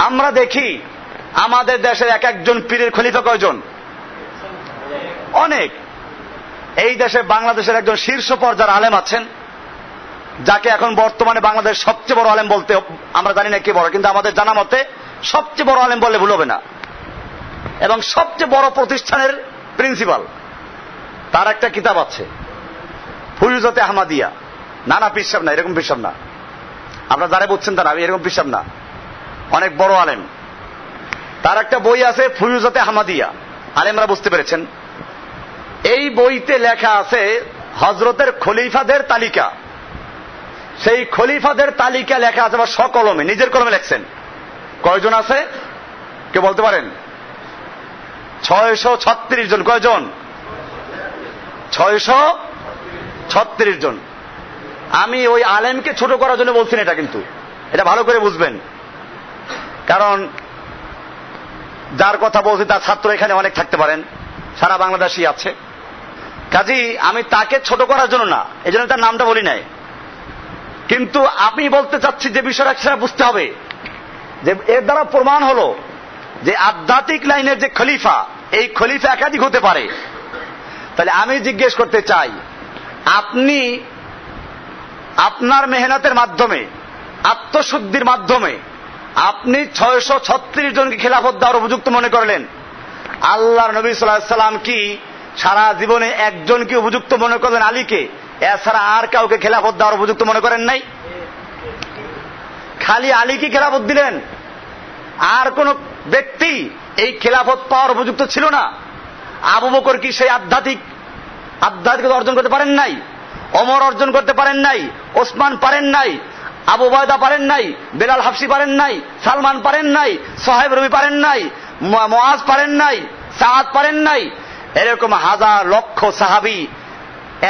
আমরা দেখি আমাদের দেশের এক একজন পীরের খলিফা কয়জন? অনেক। এই দেশে বাংলাদেশের একজন শীর্ষ পর্যায়ের আলেম আছেন, যাকে এখন বর্তমানে বাংলাদেশ সবচেয়ে বড় আলেম বলতে, আমরা জানি না কে বড়, কিন্তু আমাদের জানা মতে সবচেয়ে বড় আলেম বললে ভুল হবে না, এবং সবচেয়ে বড় প্রতিষ্ঠানের প্রিন্সিপাল। তার একটা কিতাব আছে ফুয়ুজাতে আহমদিয়া। না না, পিসাব না, এরকম পিসাব না, আপনারা যারা বুঝছেন তারা, এরকম পিসাব না, অনেক বড় আলেম। তার একটা বই আছে ফুয়ুজাতে আহমদিয়া, আলেমরা বুঝতে পেরেছেন। এই বইতে লেখা আছে হযরতের খলিফাদের তালিকা। সেই খলিফাদের তালিকা লেখা আছে আবার সকলমে, নিজের কলমে লেখছেন। কয়জন আছে কে বলতে পারেন? 636 জন। কয়জন? 636 জন। আমি ওই আলেমকে ছোট করার জন্য বলছি না এটা, কিন্তু এটা ভালো করে বুঝবেন, কারণ যার কথা বলছি তার ছাত্র এখানে অনেক থাকতে পারেন, সারা বাংলাদেশই আছে। কাজী আমি তাকে ছোট করার জন্য না, এই জন্য তার নামটা বলি নাই, কিন্তু আমি বলতে চাচ্ছি যে বিষয়টা সেটা বুঝতে হবে যে এর দ্বারা প্রমাণ হলো যে আধ্যাত্মিক লাইনের যে খলিফা, এই খলিফা একাধিক হতে পারে। তাহলে আমি জিজ্ঞেস করতে চাই, আপনি আপনার মেহনতের মাধ্যমে, আত্মশুদ্ধির মাধ্যমে আপনি 636 জনকে খেলাফত দেওয়ার উপযুক্ত মনে করলেন, আল্লাহর নবী সাল্লাল্লাহু আলাইহি সাল্লাম কি সারা জীবনে একজনকে উপযুক্ত মনে করলেন আলীকে? এছাড়া আর কাউকে খেলাফত দেওয়ার উপযুক্ত মনে করেন নাই? খালি আলীকে খেলাফত দিলেন, আর কোন ব্যক্তি এই খেলাফত পাওয়ার উপযুক্ত ছিল না? আবু বকর কি সেই আধ্যাত্মিকতা অর্জন করতে পারেন নাই? ওমর অর্জন করতে পারেন নাই? ওসমান পারেন নাই? আবু উবায়দা পারেন নাই? বেলাল হাফসি পারেন নাই? সালমান পারেন নাই? সোহাইব রবি পারেন নাই? মুআজ পারেন নাই? সাআদ পারেন নাই? এরকম হাজার লক্ষ সাহাবী,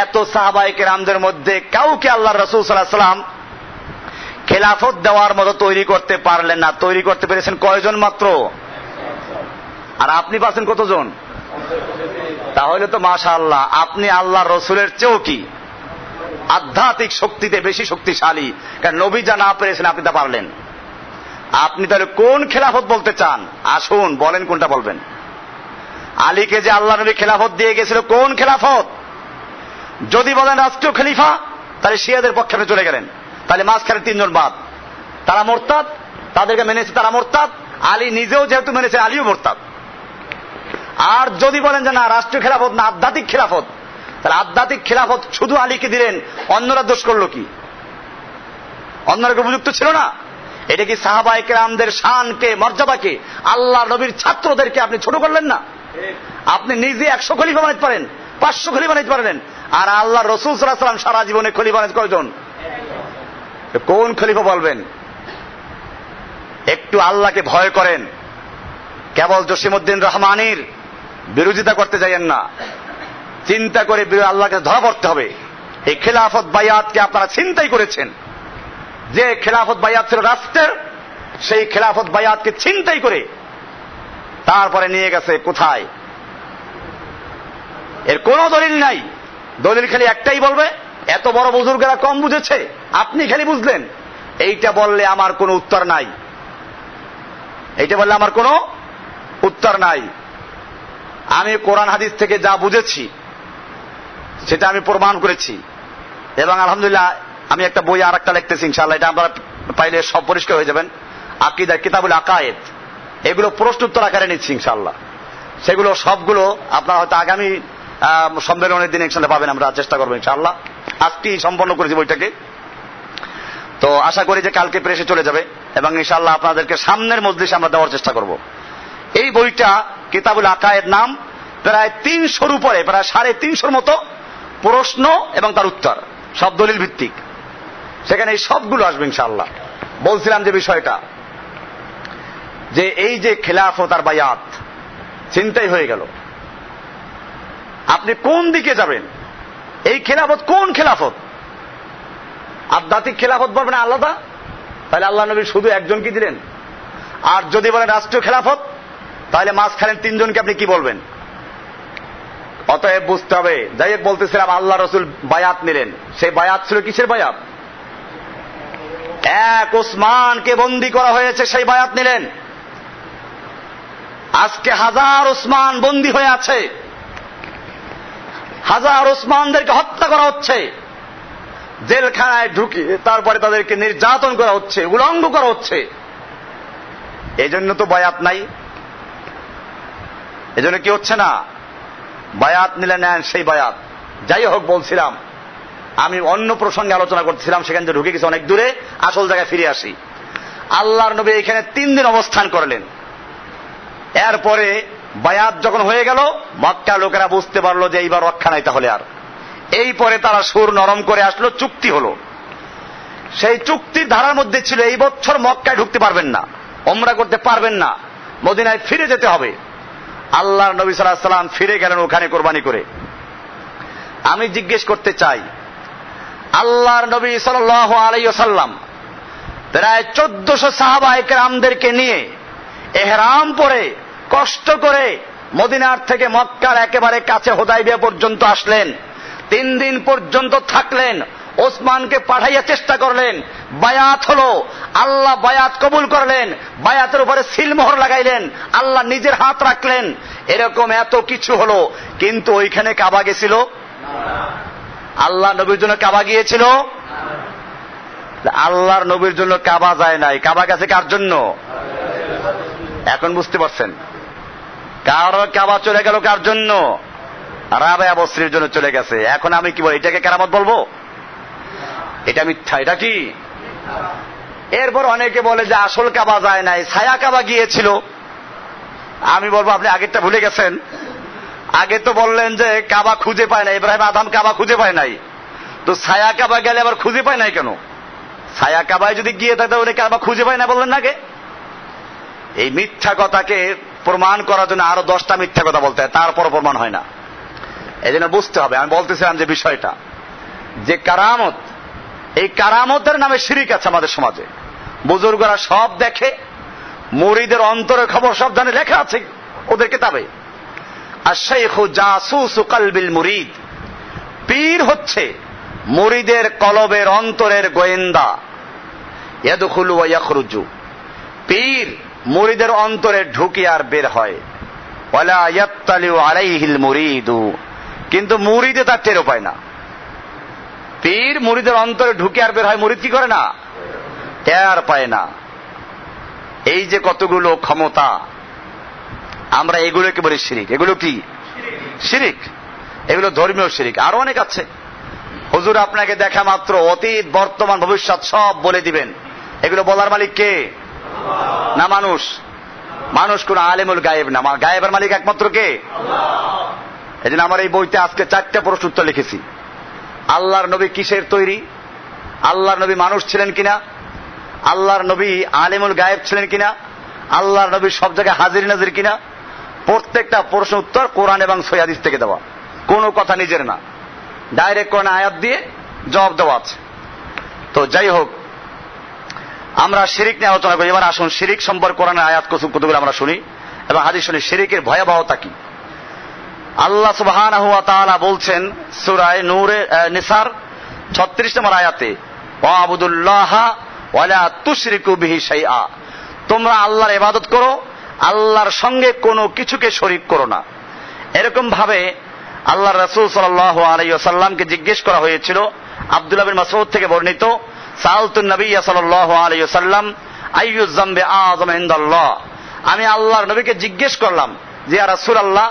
এত সাহাবায়ে কেরামদের মধ্যে কাউকে আল্লাহ রাসূল সাল্লাল্লাহু আলাইহি ওয়াসাল্লাম খেলাফত দেওয়ার মতো তৈরি করতে পারলেন না। তৈরি করতে পেরেছেন কয়জন মাত্র? আর আপনি পাচ্ছেন কতজন? তাহলে তো মাশাআল্লাহ, আপনি আল্লাহ রসুলের চেয়েও কি আধ্যাত্মিক শক্তিতে বেশি শক্তিশালী। কারণ নবী যা না পেরেছেন আপনি তা পারলেন। আপনি তাহলে কোন খেলাফত বলতে চান? আসুন বলেন, কোনটা বলবেন? আলীকে যে আল্লাহ নবী খেলাফত দিয়ে গেছিল, কোন খেলাফত? যদি বলেন রাষ্ট্রীয় খলিফা, তাহলে শিয়াদের পক্ষে আপনি চলে গেলেন। তাহলে মাঝখানে তিনজন বাদ, তারা মোরতাদ, তাদেরকে মেনেছে তারা মোরতাদ। আলী নিজেও যেহেতু মেনেছে, আলীও মোরতাদ। আর যদি বলেন যে না, রাষ্ট্রীয় খেলাফত না, আধ্যাত্মিক খেলাফত, তাহলে আধ্যাত্মিক খেলাফত শুধু আলীকে দিলেন, অন্যরা দোষ করলো কি? অন্যরা উপযুক্ত ছিল না? এটা কি সাহাবায়ে কেরামদের শানকে, মর্যাদাকে, আল্লাহ নবীর ছাত্রদেরকে আপনি ছোট করলেন না? আপনি নিজে 100 খলিফা বানাইতে পারেন, 500 খলিফা বানাইতে পারেন, আর আল্লাহ রাসূল সাল্লাল্লাহু আলাইহি ওয়াসাল্লাম সারা জীবনে খলিফা বানাইতে কয়জন? কোন খলিফা বলবেন? একটু আল্লাহকে ভয় করেন। কেবল জসিমউদ্দিন রহমানীর বিরোধিতা করতে যাইয়েন না, চিন্তা করে আল্লাহকে ধরা পড়তে হবে। এই খেলাফত বায়াতকে আপনারা ছিনতাই করেছেন। যে খেলাফত বায়াত ছিল রাষ্ট্রের, সেই খেলাফত বায়াতকে ছিনতাই করে তারপরে নিয়ে গেছে কোথায়? এর কোন দলিল নাই। দলিল খালি একটাই বলবে, এত বড় বুজুর্গরা কম বুঝেছে, আপনি খালি বুঝলেন। এইটা বললে আমার কোনো উত্তর নাই, এইটা বললে আমার কোনো উত্তর নাই। আমি কোরআন হাদিস থেকে যা বুঝেছি সেটা আমি প্রমাণ করেছি, এবং আলহামদুলিল্লাহ আমি একটা বই আর একটা লিখতেছি, ইনশাআল্লাহ এটা আপনারা পাইলে সব পরিষ্কার হয়ে যাবেন। আকিদা, কিতাবুল আকায়েদ, এগুলো প্রশ্ন উত্তর আকারে নিচ্ছি ইনশাআল্লাহ। সেগুলো সবগুলো আপনারা হয়তো আগামী সম্মেলনের দিনে ইনশাআল্লাহ পাবেন, আমরা চেষ্টা করবো ইনশাআল্লাহ। আজকেই সম্পন্ন করেছি বইটাকে, তো আশা করি যে কালকে প্রেসে চলে যাবে, এবং ইনশাআল্লাহ আপনাদেরকে সামনের মজলিসে আমরা দেওয়ার চেষ্টা করব। এই বইটা কিতাবুল আকায়েদ নাম, প্রায় 300-র উপরে, প্রায় 350-র মতো প্রশ্ন এবং তার উত্তর, সব দলিল ভিত্তিক। সেখানে এই সবগুলো আসবে ইনশাআল্লাহ। বলছিলাম যে বিষয়টা, যে এই যে খেলাফত আর বায়াত চিন্তাই হয়ে গেল, আপনি কোন দিকে যাবেন? এই খেলাফত কোন খেলাফত? আধ্যাত্মিক খেলাফত বলবেন আলাদা, তাহলে আল্লাহ নবী শুধু একজনকে দিলেন। আর যদি বলেন রাষ্ট্রীয় খেলাফত, তাহলে মাঝখানে তিনজনকে আপনি কি বলবেন? অতএব বুঝতে হবে। যাই হোক, বলতেছিলাম আল্লাহ রসুল বায়াত নিলেন। সেই বায়াত ছিল কিসের বায়াত? এক ওসমানকে বন্দী করা হয়েছে, সেই বায়াত নিলেন। আজকে হাজার ওসমান বন্দী হয়ে আছে, হাজার ওসমানদেরকে হত্যা করা হচ্ছে, জেলখানায় ঢুকিয়ে তারপরে তাদেরকে নির্যাতন করা হচ্ছে, উলঙ্গ করা হচ্ছে। এই জন্য তো বায়াত নাই। এজন্য কি হচ্ছে না? বায়াত নিলে নেন সেই বায়াত। যাই হোক, বলছিলাম আমি অন্য প্রসঙ্গে আলোচনা করছিলাম, সেখান থেকে ঢুকে গেছে অনেক দূরে। আসল জায়গায় ফিরে আসি। আল্লাহর নবী এখানে 3 দিন অবস্থান করলেন। এরপরে বায়াত যখন হয়ে গেল, মক্কা লোকেরা বুঝতে পারলো যে এইবার রক্ষা নাই তাহলে আর। এই পরে তারা সুর নরম করে আসলো, চুক্তি হলো। সেই চুক্তির ধারার মধ্যে ছিল এই বছর মক্কায় ঢুকতে পারবেন না, ওমরা করতে পারবেন না, মদিনায় ফিরে যেতে হবে। আল্লাহর নবী সাল্লাল্লাহু আলাইহি ওয়াসাল্লাম ফিরে গেলেন ওখানে কোরবানি করে। আমি জিজ্ঞেস করতে চাই, আল্লাহর নবী সাল্লাল্লাহু আলাইহি ওয়াসাল্লাম প্রায় 1400 সাহাবায়ে কেরামদেরকে নিয়ে ইহরাম পরে কষ্ট করে মদিনার থেকে মক্কার একেবারে কাছে হুদায়বিয়া পর্যন্ত আসলেন। 3 দিন পর্যন্ত থাকলেন, ওসমানকে পাঠাইয়া চেষ্টা করলেন, বায়াত হলো, আল্লাহ বায়াত কবুল করলেন, বায়াতের উপরে সিলমোহর লাগাইলেন, আল্লাহ নিজের হাত রাখলেন। এরকম এত কিছু হলো, কিন্তু ওইখানে কাবা গেছিল? আল্লাহ নবীর জন্য কাবা গিয়েছিল? আল্লাহর নবীর জন্য কাবা যায় নাই, কাবা গেছে কার জন্য? এখন বুঝতে পারছেন? কার কাবা চলে গেল কার জন্য? রাবেয়া বসরির জন্য চলে গেছে। এখন আমি কি বলি, এটাকে কেরামত বলবো? এটা মিথ্যা। এটা কি? এরপর অনেকে বলে যে আসল কাবা যায় নাই, ছায়া কাবা গিয়েছিল। আমি বলবো আপনি আগেরটা ভুলে গেছেন। আগে তো বললেন যে কাবা খুঁজে পায় নাই, ইব্রাহিম আদম কাবা খুঁজে পায় নাই, তো ছায়া কাবা গেলে আবার খুঁজে পায় নাই কেন? ছায়া কাবায় যদি গিয়ে থাকে উনি কাবা খুঁজে পায় না বললেন না? এই মিথ্যা কথাকে প্রমাণ করার জন্য আরো 10টা মিথ্যা কথা বলতে হয়, তারপর প্রমাণ হয় না। এই জন্য বুঝতে হবে। আমি বলতেছিলাম যে বিষয়টা, যে কারামত, এই কারামতের নামে শিরিক আছে আমাদের সমাজে। বুজুর্গরা সব দেখে, মুরিদের অন্তরের খবর সব জানে, লেখা আছে ওদের কিতাবে। আশ-শাইখু জাসুসু কলবিল মুরিদ, পীর হচ্ছে মুরিদের কলবের অন্তরের গোয়েন্দা। ইয়াদখুলু ওয়া ইয়াখরুজু, পীর মুরিদের অন্তরে ঢুকে আর বের হয়। ওয়ালা ইয়াত্তালিউ আলাইহিল মুরিদু, কিন্তু মুরিদে তার টেরও পায় না। পীর মুরিদের অন্তরে ঢুকে আর বের হয়, মুরিদ কি করে না? টের পায় না। এই যে কতগুলো ক্ষমতা, আমরা এগুলোকে বলি শিরিক। এগুলো কি শিরিক? এগুলো ধর্মীয় শিরিক। আরো অনেক আছে। হুজুর আপনাকে দেখা মাত্র অতীত, বর্তমান, ভবিষ্যৎ সব বলে দিবেন। এগুলো বলার মালিক কে? না মানুষ। মানুষ কোন আলেমুল গায়েব না, গায়েবের মালিক একমাত্র কে? এই জন্য আমার এই বইতে আজকে 4টা প্রশ্ন উত্তর লিখেছি। আল্লাহর নবী কিসের তৈরি? আল্লাহর নবী মানুষ ছিলেন কিনা? আল্লাহর নবী আলেমুল গায়েব ছিলেন কিনা? আল্লাহর নবী সব জায়গায় হাজির নাজির কিনা? প্রত্যেকটা প্রশ্ন উত্তর কোরআন এবং সহিহ হাদিস থেকে দেওয়া, কোনো কথা নিজের না, ডাইরেক্ট কোরআন আয়াত দিয়ে জবাব দেওয়া আছে। তো যাই হোক, আমরা শিরিক নিয়ে আলোচনা করি। এবার আসুন শিরিক সম্পর্কে কোরআনের আয়াত কতগুলো আমরা শুনি এবং হাদিস শুনি। শিরিকের ভয়াবহতা কি? আল্লাহ সুবহানাহু ওয়া তাআলা বলছেন সূরা নিসার 36 নম্বর আয়াতে, ওয়াবুদুল্লাহা ওয়ালা তুশরিকু বিহি শাইআ, তোমরা আল্লাহর ইবাদত করো, আল্লাহর সঙ্গে কোনো কিছুকে শরীক করো না। এরকম ভাবে আল্লাহর রাসূল সাল্লাল্লাহু আলাইহি ওয়াসাল্লামকে জিজ্ঞেস করা হয়েছিল, আব্দুল্লাহ বিন মাসউদ থেকে বর্ণিত, সাআলতুন নবিয়্য সাল্লাল্লাহু আলাইহি ওয়াসাল্লাম আইয়ুয যামবি আযম ইনদাল্লাহ, আমি আল্লাহর নবীকে জিজ্ঞেস করলাম যে ইয়া রাসূলুল্লাহ,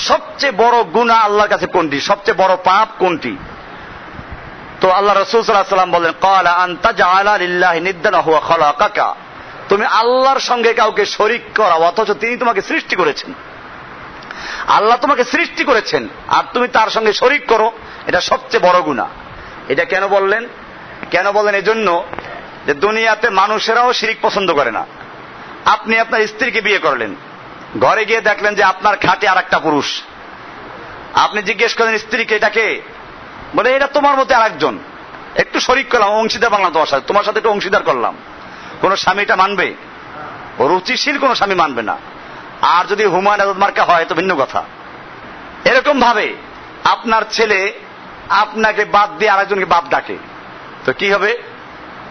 সবচেয়ে বড় গুনাহ আল্লাহর কাছে কোনটি, সবচেয়ে বড় পাপ কোনটি? তো আল্লাহ রাসূল সাল্লাল্লাহু আলাইহি ওয়াসাল্লাম বলেন, ক্বালা আন তাজআলা লিল্লাহি নিদ্দান ওয়া হুয়া খালাকাকা, তুমি আল্লাহর সঙ্গে কাউকে শরীক করা অথচ তিনি তোমাকে সৃষ্টি করেছেন। আল্লাহ তোমাকে সৃষ্টি করেছেন আর তুমি তার সঙ্গে শরীক করো, এটা সবচেয়ে বড় গুনাহ। এটা কেন বললেন? কেন বলেন? এজন্য যে দুনিয়াতে মানুষেরাও শিরিক পছন্দ করে না। আপনি আপনার স্ত্রীকে বিয়ে করলেন, ঘরে গিয়ে দেখলেন যে আপনার খাটে আর একটা পুরুষ। আপনি জিজ্ঞেস করলেন স্ত্রীকে, এটাকে? বলে এটা তোমার মতো আরেকজন, একটু শরীক করলাম, অংশীদার বাংলা তোমার সাথে একটু অংশীদার করলাম। কোন স্বামী এটা মানবে? রুচিশীল কোন স্বামী মানবে না। আর যদি হুমায়ুন আজাদ মার্কা হয় তো ভিন্ন কথা। এরকম ভাবে আপনার ছেলে আপনাকে বাদ দিয়ে আরেকজনকে বাপ ডাকে, তো কি হবে?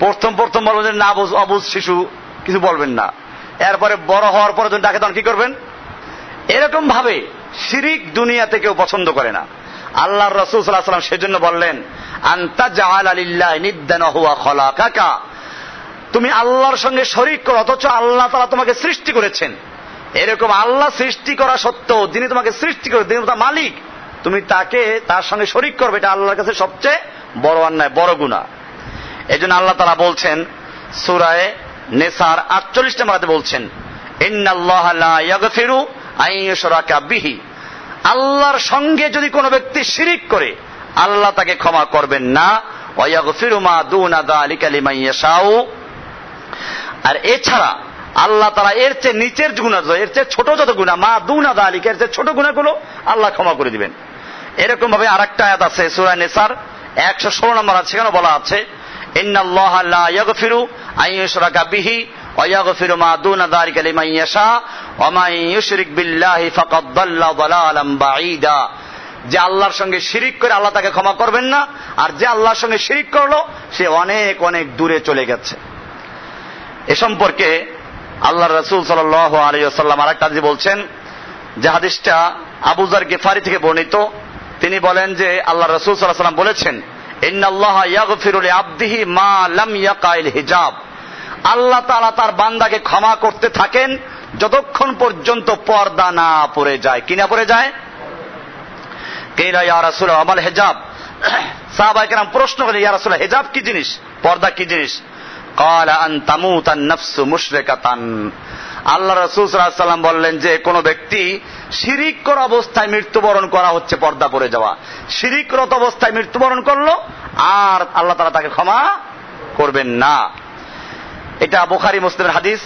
প্রথম বলবেন যে না, অবুঝ শিশু, কিছু বলবেন না। এরপরে বড় হওয়ার পরে যখন ডাকে তখন কি করবেন? এরকম ভাবে শিরিক দুনিয়াতে কেউ পছন্দ করে না। আল্লাহর রাসূল সাল্লাল্লাহু আলাইহি ওয়াসাল্লাম সেজন্য বললেন, আনতা জাআলা লিল্লাহি নিদ্দান ওয়া হুয়া খালাকাকা, তুমি আল্লাহর সঙ্গে শরীক করো অথচ আল্লাহ তাআলা তোমাকে সৃষ্টি করেছেন। এরকম আল্লাহ সৃষ্টি করা সত্ত্বেও যিনি তোমাকে সৃষ্টি করে, তিনি তার মালিক, তুমি তাকে তার সঙ্গে শরীক করবে, এটা আল্লাহর কাছে সবচেয়ে বড় অন্যায়, বড় গুনাহ। এজন্য আল্লাহ তাআলা বলছেন সূরা নিসার 48 নম্বর আয়াতে বলছেন, ইন্নাল্লাহা লা ইয়াগফিরু আন ইউশরাকা বিহি, আল্লাহর সঙ্গে যদি কোনো ব্যক্তি শিরিক করে আল্লাহ তাকে ক্ষমা করবেন না, ওয়া ইয়াগফিরু মা দুনা যালিকা লিমান ইয়াশাউ, আর এছাড়া আল্লাহ তাআলা এর চেয়ে নিচের গুনাহ, এর চেয়ে ছোট যত গুনাহ, মা দুনা যালিকা, এর চেয়ে ছোট গুনাহগুলো আল্লাহ ক্ষমা করে দিবেন। এরকম ভাবে আরেকটা আয়াত আছে সূরা নিসার 116 নম্বর আছে, সেখানে বলা আছে, ইন্নাল্লাহা লা ইয়াগফিরু আন ইউশরাকা বিহি ওয়া ইয়াগফিরু মা দুনা যালিকা লিমান ইয়াশা ওয়া মান ইউশরিক বিল্লাহি ফাকাদ দাল্লা দালালাম বাঈদা, যে আল্লাহর সঙ্গে শিরিক করে আল্লাহ তাকে ক্ষমা করবেন না, আর যে আল্লাহর সঙ্গে শিরিক করলো সে অনেক অনেক দূরে চলে গেছে। এ সম্পর্কে আল্লাহর রাসূল সাল্লাল্লাহু আলাইহি ওয়াসাল্লাম আরেকটা হাদিস বলছেন, যে হাদিসটা আবু যার গিফারি থেকে বর্ণিত। তিনি বলেন যে আল্লাহর রাসূল সাল্লাল্লাহু আলাইহি ওয়াসাল্লাম বলেছেন, ইন্নাল্লাহা ইয়াগফিরু লিআবদিহি মা লাম ইয়াকাইল হিজাব, আল্লাহ তাআলা তার বান্দাকে ক্ষমা করতে থাকেন যতক্ষণ পর্যন্ত পর্দা না পড়ে যায়। কি না পড়ে যায়? কিলা ইয়া রাসূলুল্লাহ আমাল হিজাব, সাহাবায়ে কেরাম প্রশ্ন করেন, ইয়া রাসূলুল্লাহ হিজাব কি জিনিস, পর্দা কি জিনিস? ক্বালা আন তামুতান নাফসু মুশরিকাতান। আল্লাহ রাসূল সাল্লাল্লাহু আলাইহি ওয়াসাল্লাম বললেন যে কোন ব্যক্তি শিরিক করা অবস্থায় মৃত্যুবরণ করা হচ্ছে পর্দা পড়ে যাওয়া, শিরিকরত অবস্থায় মৃত্যুবরণ করলো আর আল্লাহ তাআলা তাকে ক্ষমা করবেন না। এটা বুখারী মুসলিমের হাদিস।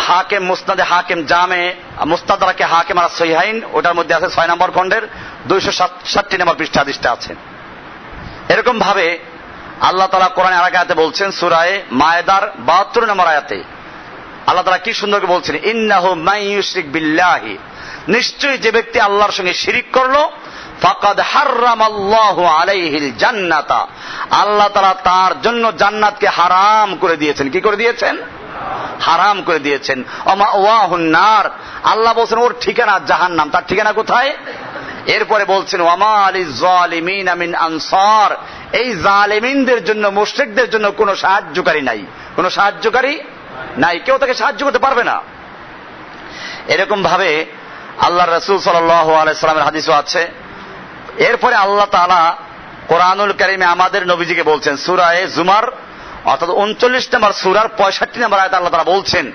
হাকিম মুসনাদে হাকিম জামে মুস্তাদরাকে হাকিম আলা সহিহাইন ওটার মধ্যে আছে 6 নম্বর খণ্ডের 260 নম্বর পৃষ্ঠা হাদিসটা আছে। এরকম ভাবে আল্লাহ তাআলা কোরআনের আরেক আয়াতে বলছেন সূরা মায়েদার 72 নম্বর আয়াতে আল্লাহ তাআলা কি সুন্দর করে বলছেন, ইন্নাহু মান ইউশরিক বিল্লাহি, নিশ্চয়ই যে ব্যক্তি আল্লাহর সঙ্গে শিরিক করলো, ফাকাদ হাররামাল্লাহু আলাইহিল জান্নাতা, আল্লাহ তাআলা তার জন্য জান্নাতকে হারাম করে দিয়েছেন। কি করে দিয়েছেন? হারাম করে দিয়েছেন। ওয়াহুন নার, আল্লাহ বলছেন ওর ঠিকানা জাহান্নাম। তার ঠিকানা কোথায়? এরপরে বলছেন ওয়ামা লিজ জালিমিনা মিন আনসার, এই জালেমিনদের জন্য, মুশরিকদের জন্য কোনো সাহায্যকারী নাই, কোনো সাহায্যকারী নাই, কেউ তাকে সাহায্য করতে পারবে না। এরকম ভাবে আল্লাহর রাসূল সাল্লাল্লাহু আলাইহি সাল্লামের হাদিসও আছে। এরপরে আল্লাহ তাআলা কোরআনুল কারীমে আমাদের নবীজিকে বলছেন সূরা জুমার অর্থাৎ 39 নম্বর সূরার 65 নম্বর আয়াতে আল্লাহ তাআলা বলছেন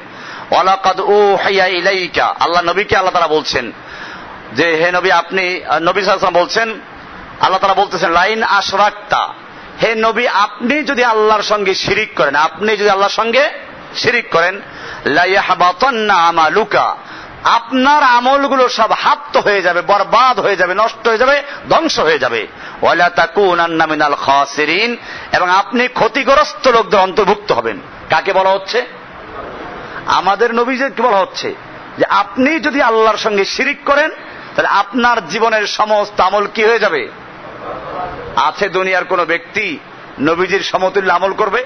ওয়ালাকাদ উহিয়া ইলাইকা, আল্লাহ নবীকে আল্লাহ তাআলা বলছেন যে হে নবী, আপনি নবী সাল্লাল্লাহু আলাইহি ওয়াসাল্লাম বলছেন, আল্লাহ তাআলা বলতেছেন লাইন আশরাকতা, হে নবী আপনি যদি আল্লাহর সঙ্গে শিরিক করেন, আপনি যদি আল্লাহর সঙ্গে শিরিক করেন, লা ইয়াহবাতান্না আমালুকা, আপনার আমলগুলো সব হাপ্ত হয়ে যাবে, বরবাদ হয়ে যাবে, নষ্ট হয়ে যাবে, ধ্বংস হয়ে যাবে। ওয়ালা তাকুনান্না মিনাল খাসিরিন, এবং আপনি ক্ষতিগ্রস্ত লোকদের অন্তর্ভুক্ত হবেন। কাকে বলা হচ্ছে? আমাদের নবীকে বলা হচ্ছে যে আপনি যদি আল্লাহর সঙ্গে শিরিক করেন তাহলে আপনার জীবনের সমস্ত আমল কি হয়ে যাবে? আছে দুনিয়ার কোন ব্যক্তি নবীজির সমতুল্য আমল করবে?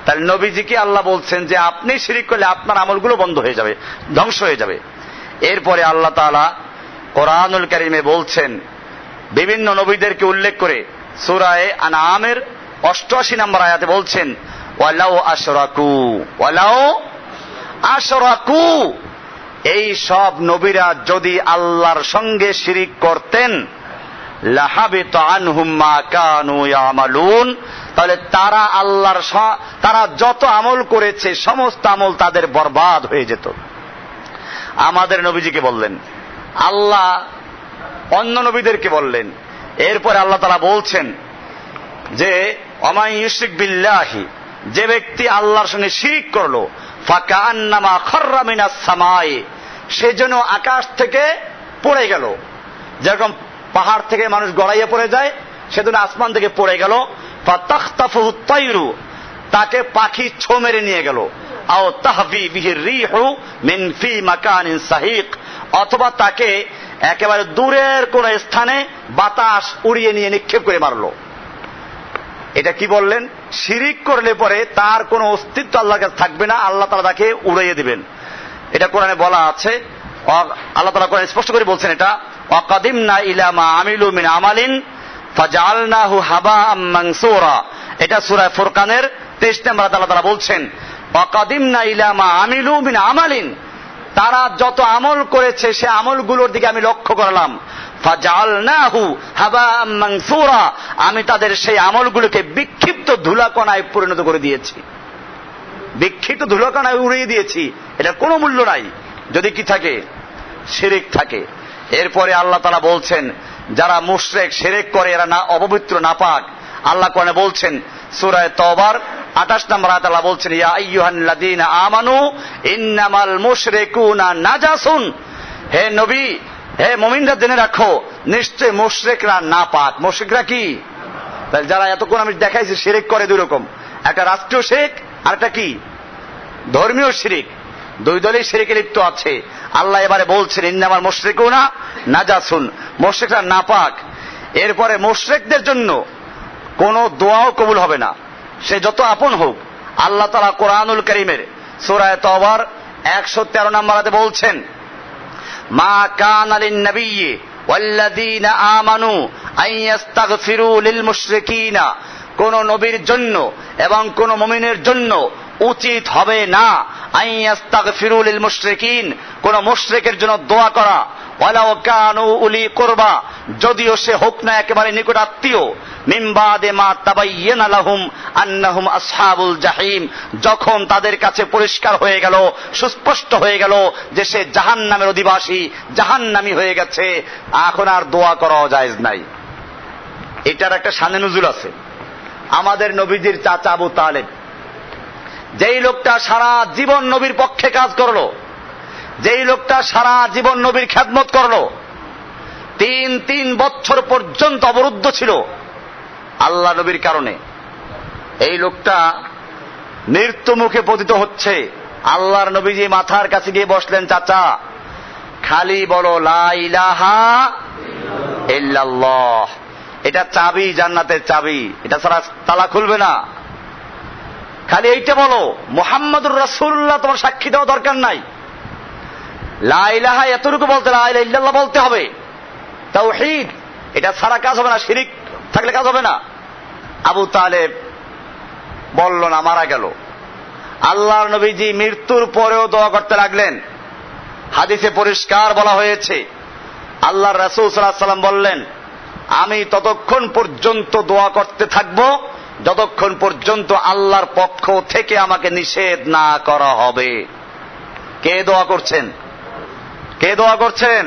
তাহলে নবীজিকে আল্লাহ বলছেন যে আপনি শিরিক করলে আপনার আমলগুলো বন্ধ হয়ে যাবে, ধ্বংস হয়ে যাবে। এরপরে আল্লাহ তাআলা কোরআনুল কারীমে বলছেন বিভিন্ন নবীদেরকে উল্লেখ করে সূরা আনআমের 88 নম্বর আয়াতে বলছেন ওয়ালাউ আশরাকু, এই সব নবীরা যদি আল্লাহর সঙ্গে শিরিক করতেন, লাহাবিতা আনহুম মা কানু ইয়ামালুন, তাহলে তারা যত আমল করেছে সমস্ত আমল তাদের বরবাদ হয়ে যেত। আমাদের নবীজিকে বললেন, আল্লাহ অন্য নবীদেরকে বললেন। এরপরে আল্লাহ তাআলা বলছেন যে ওয়ামান ইউশরিক বিল্লাহি, যে ব্যক্তি আল্লাহর সঙ্গে শিরিক করলো, ফাকান্নামা খাররা মিনাস সামাই, সে যেন আকাশ থেকে পড়ে গেল। যেরকম পাহাড় থেকে মানুষ গড়াইয়ে পড়ে যায়, সেদিন আসমান থেকে পড়ে গেল। ফাতাখতাফুহু তায়রু, তাকে পাখি ছো মেরে নিয়ে গেল। আও তাহবি বিহির রিহু মিন ফি মাকানিন সাহিক, অথবা তাকে একেবারে দূরের কোন স্থানে বাতাস উড়িয়ে নিয়ে নিক্ষেপ করে মারলো। এটা কি বললেন? শিরিক করলে পরে তার কোনো অস্তিত্ব আল্লাহর কাছে থাকবে না, আল্লাহ তাআলা তাকে উড়িয়ে দিবেন। এটা কোরআনে বলা আছে। আল্লাহ তাআলা কোরআনে স্পষ্ট করে বলছেন এটা, ওয়াকাদিমনা ইলা মা আমিলু মিন আমালিন ফাজআলনাহু হাবাআম মানসুরা, এটা সূরা ফুরকানের 23 নম্বর আয়াতে আল্লাহ তাআলা বলছেন ওয়াকাদিমনা ইলা মা আমিলু মিন আমালিন, তারা যত আমল করেছে সে আমলগুলোর দিকে আমি লক্ষ্য করলাম। ফাজআলনাহু হাবাআম মানসুরা, আমি তাদের সেই আমলগুলোকে বিক্ষিপ্ত ধুলাকণায় পরিণত করে দিয়েছি, বিক্ষিপ্ত ধুলাকণায় উড়িয়ে দিয়েছি। এটা কোনো মূল্য নাই যদি কি থাকে? শিরিক থাকে। এরপরে আল্লাহ তাআলা বলছেন যারা মুশরিক শিরিক করে এরা না অপবিত্র নাপাক। আল্লাহ কোরআনে বলছেন সূরা তওবার 28 নম্বর আয়াতে আল্লাহ বলছেন ইয়া আইয়ুহাল্লাযীনা আমানু ইন্নামাল মুশরিকুনা নাজাসুন, হে নবী, হে মুমিনরা জেনে রাখো নিশ্চয় মুশরিকরা নাপাক। মুশরিকরা কি? তাহলে যারা এতক্ষণ আমি দেখাইছি শিরিক করে দুই রকম, একটা রাষ্ট্রীয় শিরিক আর একটা কি ধর্মীয় শিরিক। দুই দলই শিরিকে লিপ্ত আছে। আল্লাহ এবারে বলছেন ইন্নামাল মুশরিকুনা নাজাসুন, মুশরিকরা নাপাক। এরপরে মুশরিকদের জন্য কোন দোয়াও কবুল হবে না, সে যত আপন হোক। আল্লাহ তাআলা কোরআনুল কারীমের সূরা তওবার 113 নম্বর আয়াতে বলছেন মা কানা লিন নাবিয়্যি ওয়াল্লাযীনা আমানু আইয়াস্তাগফিরু লিল মুশরিকিনা, কোন নবীর জন্য এবং কোন মুমিনের জন্য উচিত হবে না আইয়াস্তাগফিরু লিল মুশরিকিন, কোন মুশরিকের জন্য দোয়া করা। ওয়ালাউ কানু উলি কুরবা, যদিও সে হোক না একেবারে নিকট আত্মীয়। মিন বাদে মা তাবায়্যানা লাহুম আন্নাহুম আসহাবুল জাহিম, যখন তাদের কাছে পরিষ্কার হয়ে গেল, সুস্পষ্ট হয়ে গেল যে সে জাহান্নামের অধিবাসী, জাহান্নামী হয়ে গেছে, এখন আর দোয়া করাও জায়েজ নাই। এটার একটা শানে নুজুল আছে। আমাদের নবীজির চাচা আবু তালেব, যেই লোকটা সারা জীবন নবীর পক্ষে কাজ করলো, যেই লোকটা সারা জীবন নবীর খেদমত করলো, 3 বছর পর্যন্ত অবরুদ্ধ ছিল আল্লাহ নবীর কারণে, এই লোকটা মৃত্যু মুখে পতিত হচ্ছে। আল্লাহর নবীজি মাথার কাছে গিয়ে বসলেন, চাচা খালি বলো লা ইলাহা ইল্লাল্লাহ, এটা চাবি, জান্নাতের চাবি, এটা ছাড়া তালা খুলবে না। খালি এইটা বলো, মুহাম্মাদুর রাসূলুল্লাহ তোমার সাক্ষী দেওয়া দরকার নাই, লা ইলাহা এতটুকু বলতে, লা ইলাহা ইল্লাল্লাহ বলতে হবে, তাওহীদ, এটা ছাড়া কাজ হবে না, শিরিক থাকলে কাজ হবে না। আবু তালেব বলল না, মারা গেল। আল্লাহর নবীজি মৃত্যুর পরেও দোয়া করতে লাগলেন। হাদিসে পরিষ্কার বলা হয়েছে, আল্লাহর রাসূল সাল্লাল্লাহু আলাইহি ওয়াসাল্লাম বললেন, আমি ততক্ষণ পর্যন্ত দোয়া করতে থাকব যতক্ষণ পর্যন্ত আল্লাহর পক্ষ থেকে আমাকে নিষেধ না করা হবে। কে দোয়া করছেন? কে দোয়া করছেন?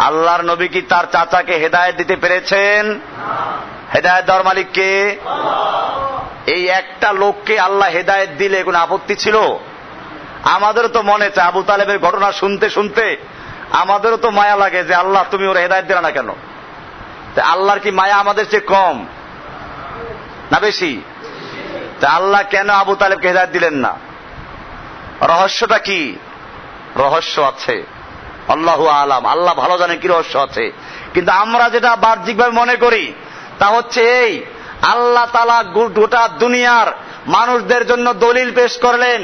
আল্লাহর নবী কি তার চাচাকে হেদায়েত দিতে পেরেছেন? হেদায়েত দেওয়ার মালিক কে? এই একটা লোককে আল্লাহ হেদায়েত দিলে কোনো আপত্তি ছিল? আমাদেরও তো মনে চায়, আবু তালেবের ঘটনা শুনতে শুনতে আমাদেরও তো মায়া লাগে যে আল্লাহ তুমি ওরা হেদায়েত দিলে না কেন? আল্লাহর কি মায়া আমাদের চেয়ে কম না বেশি? তা আল্লাহ কেন আবু তালেবকে হেদায়েত দিলেন না? রহস্যটা কি? রহস্য আছে, আল্লাহু আলাম, আল্লাহ ভালো জানেন কি রহস্য আছে। কিন্তু আমরা যেটা বাহ্যিকভাবে মনে করি তা হচ্ছে এই, আল্লাহ তাআলা গোটা দুনিয়ার মানুষদের জন্য দলিল পেশ করলেন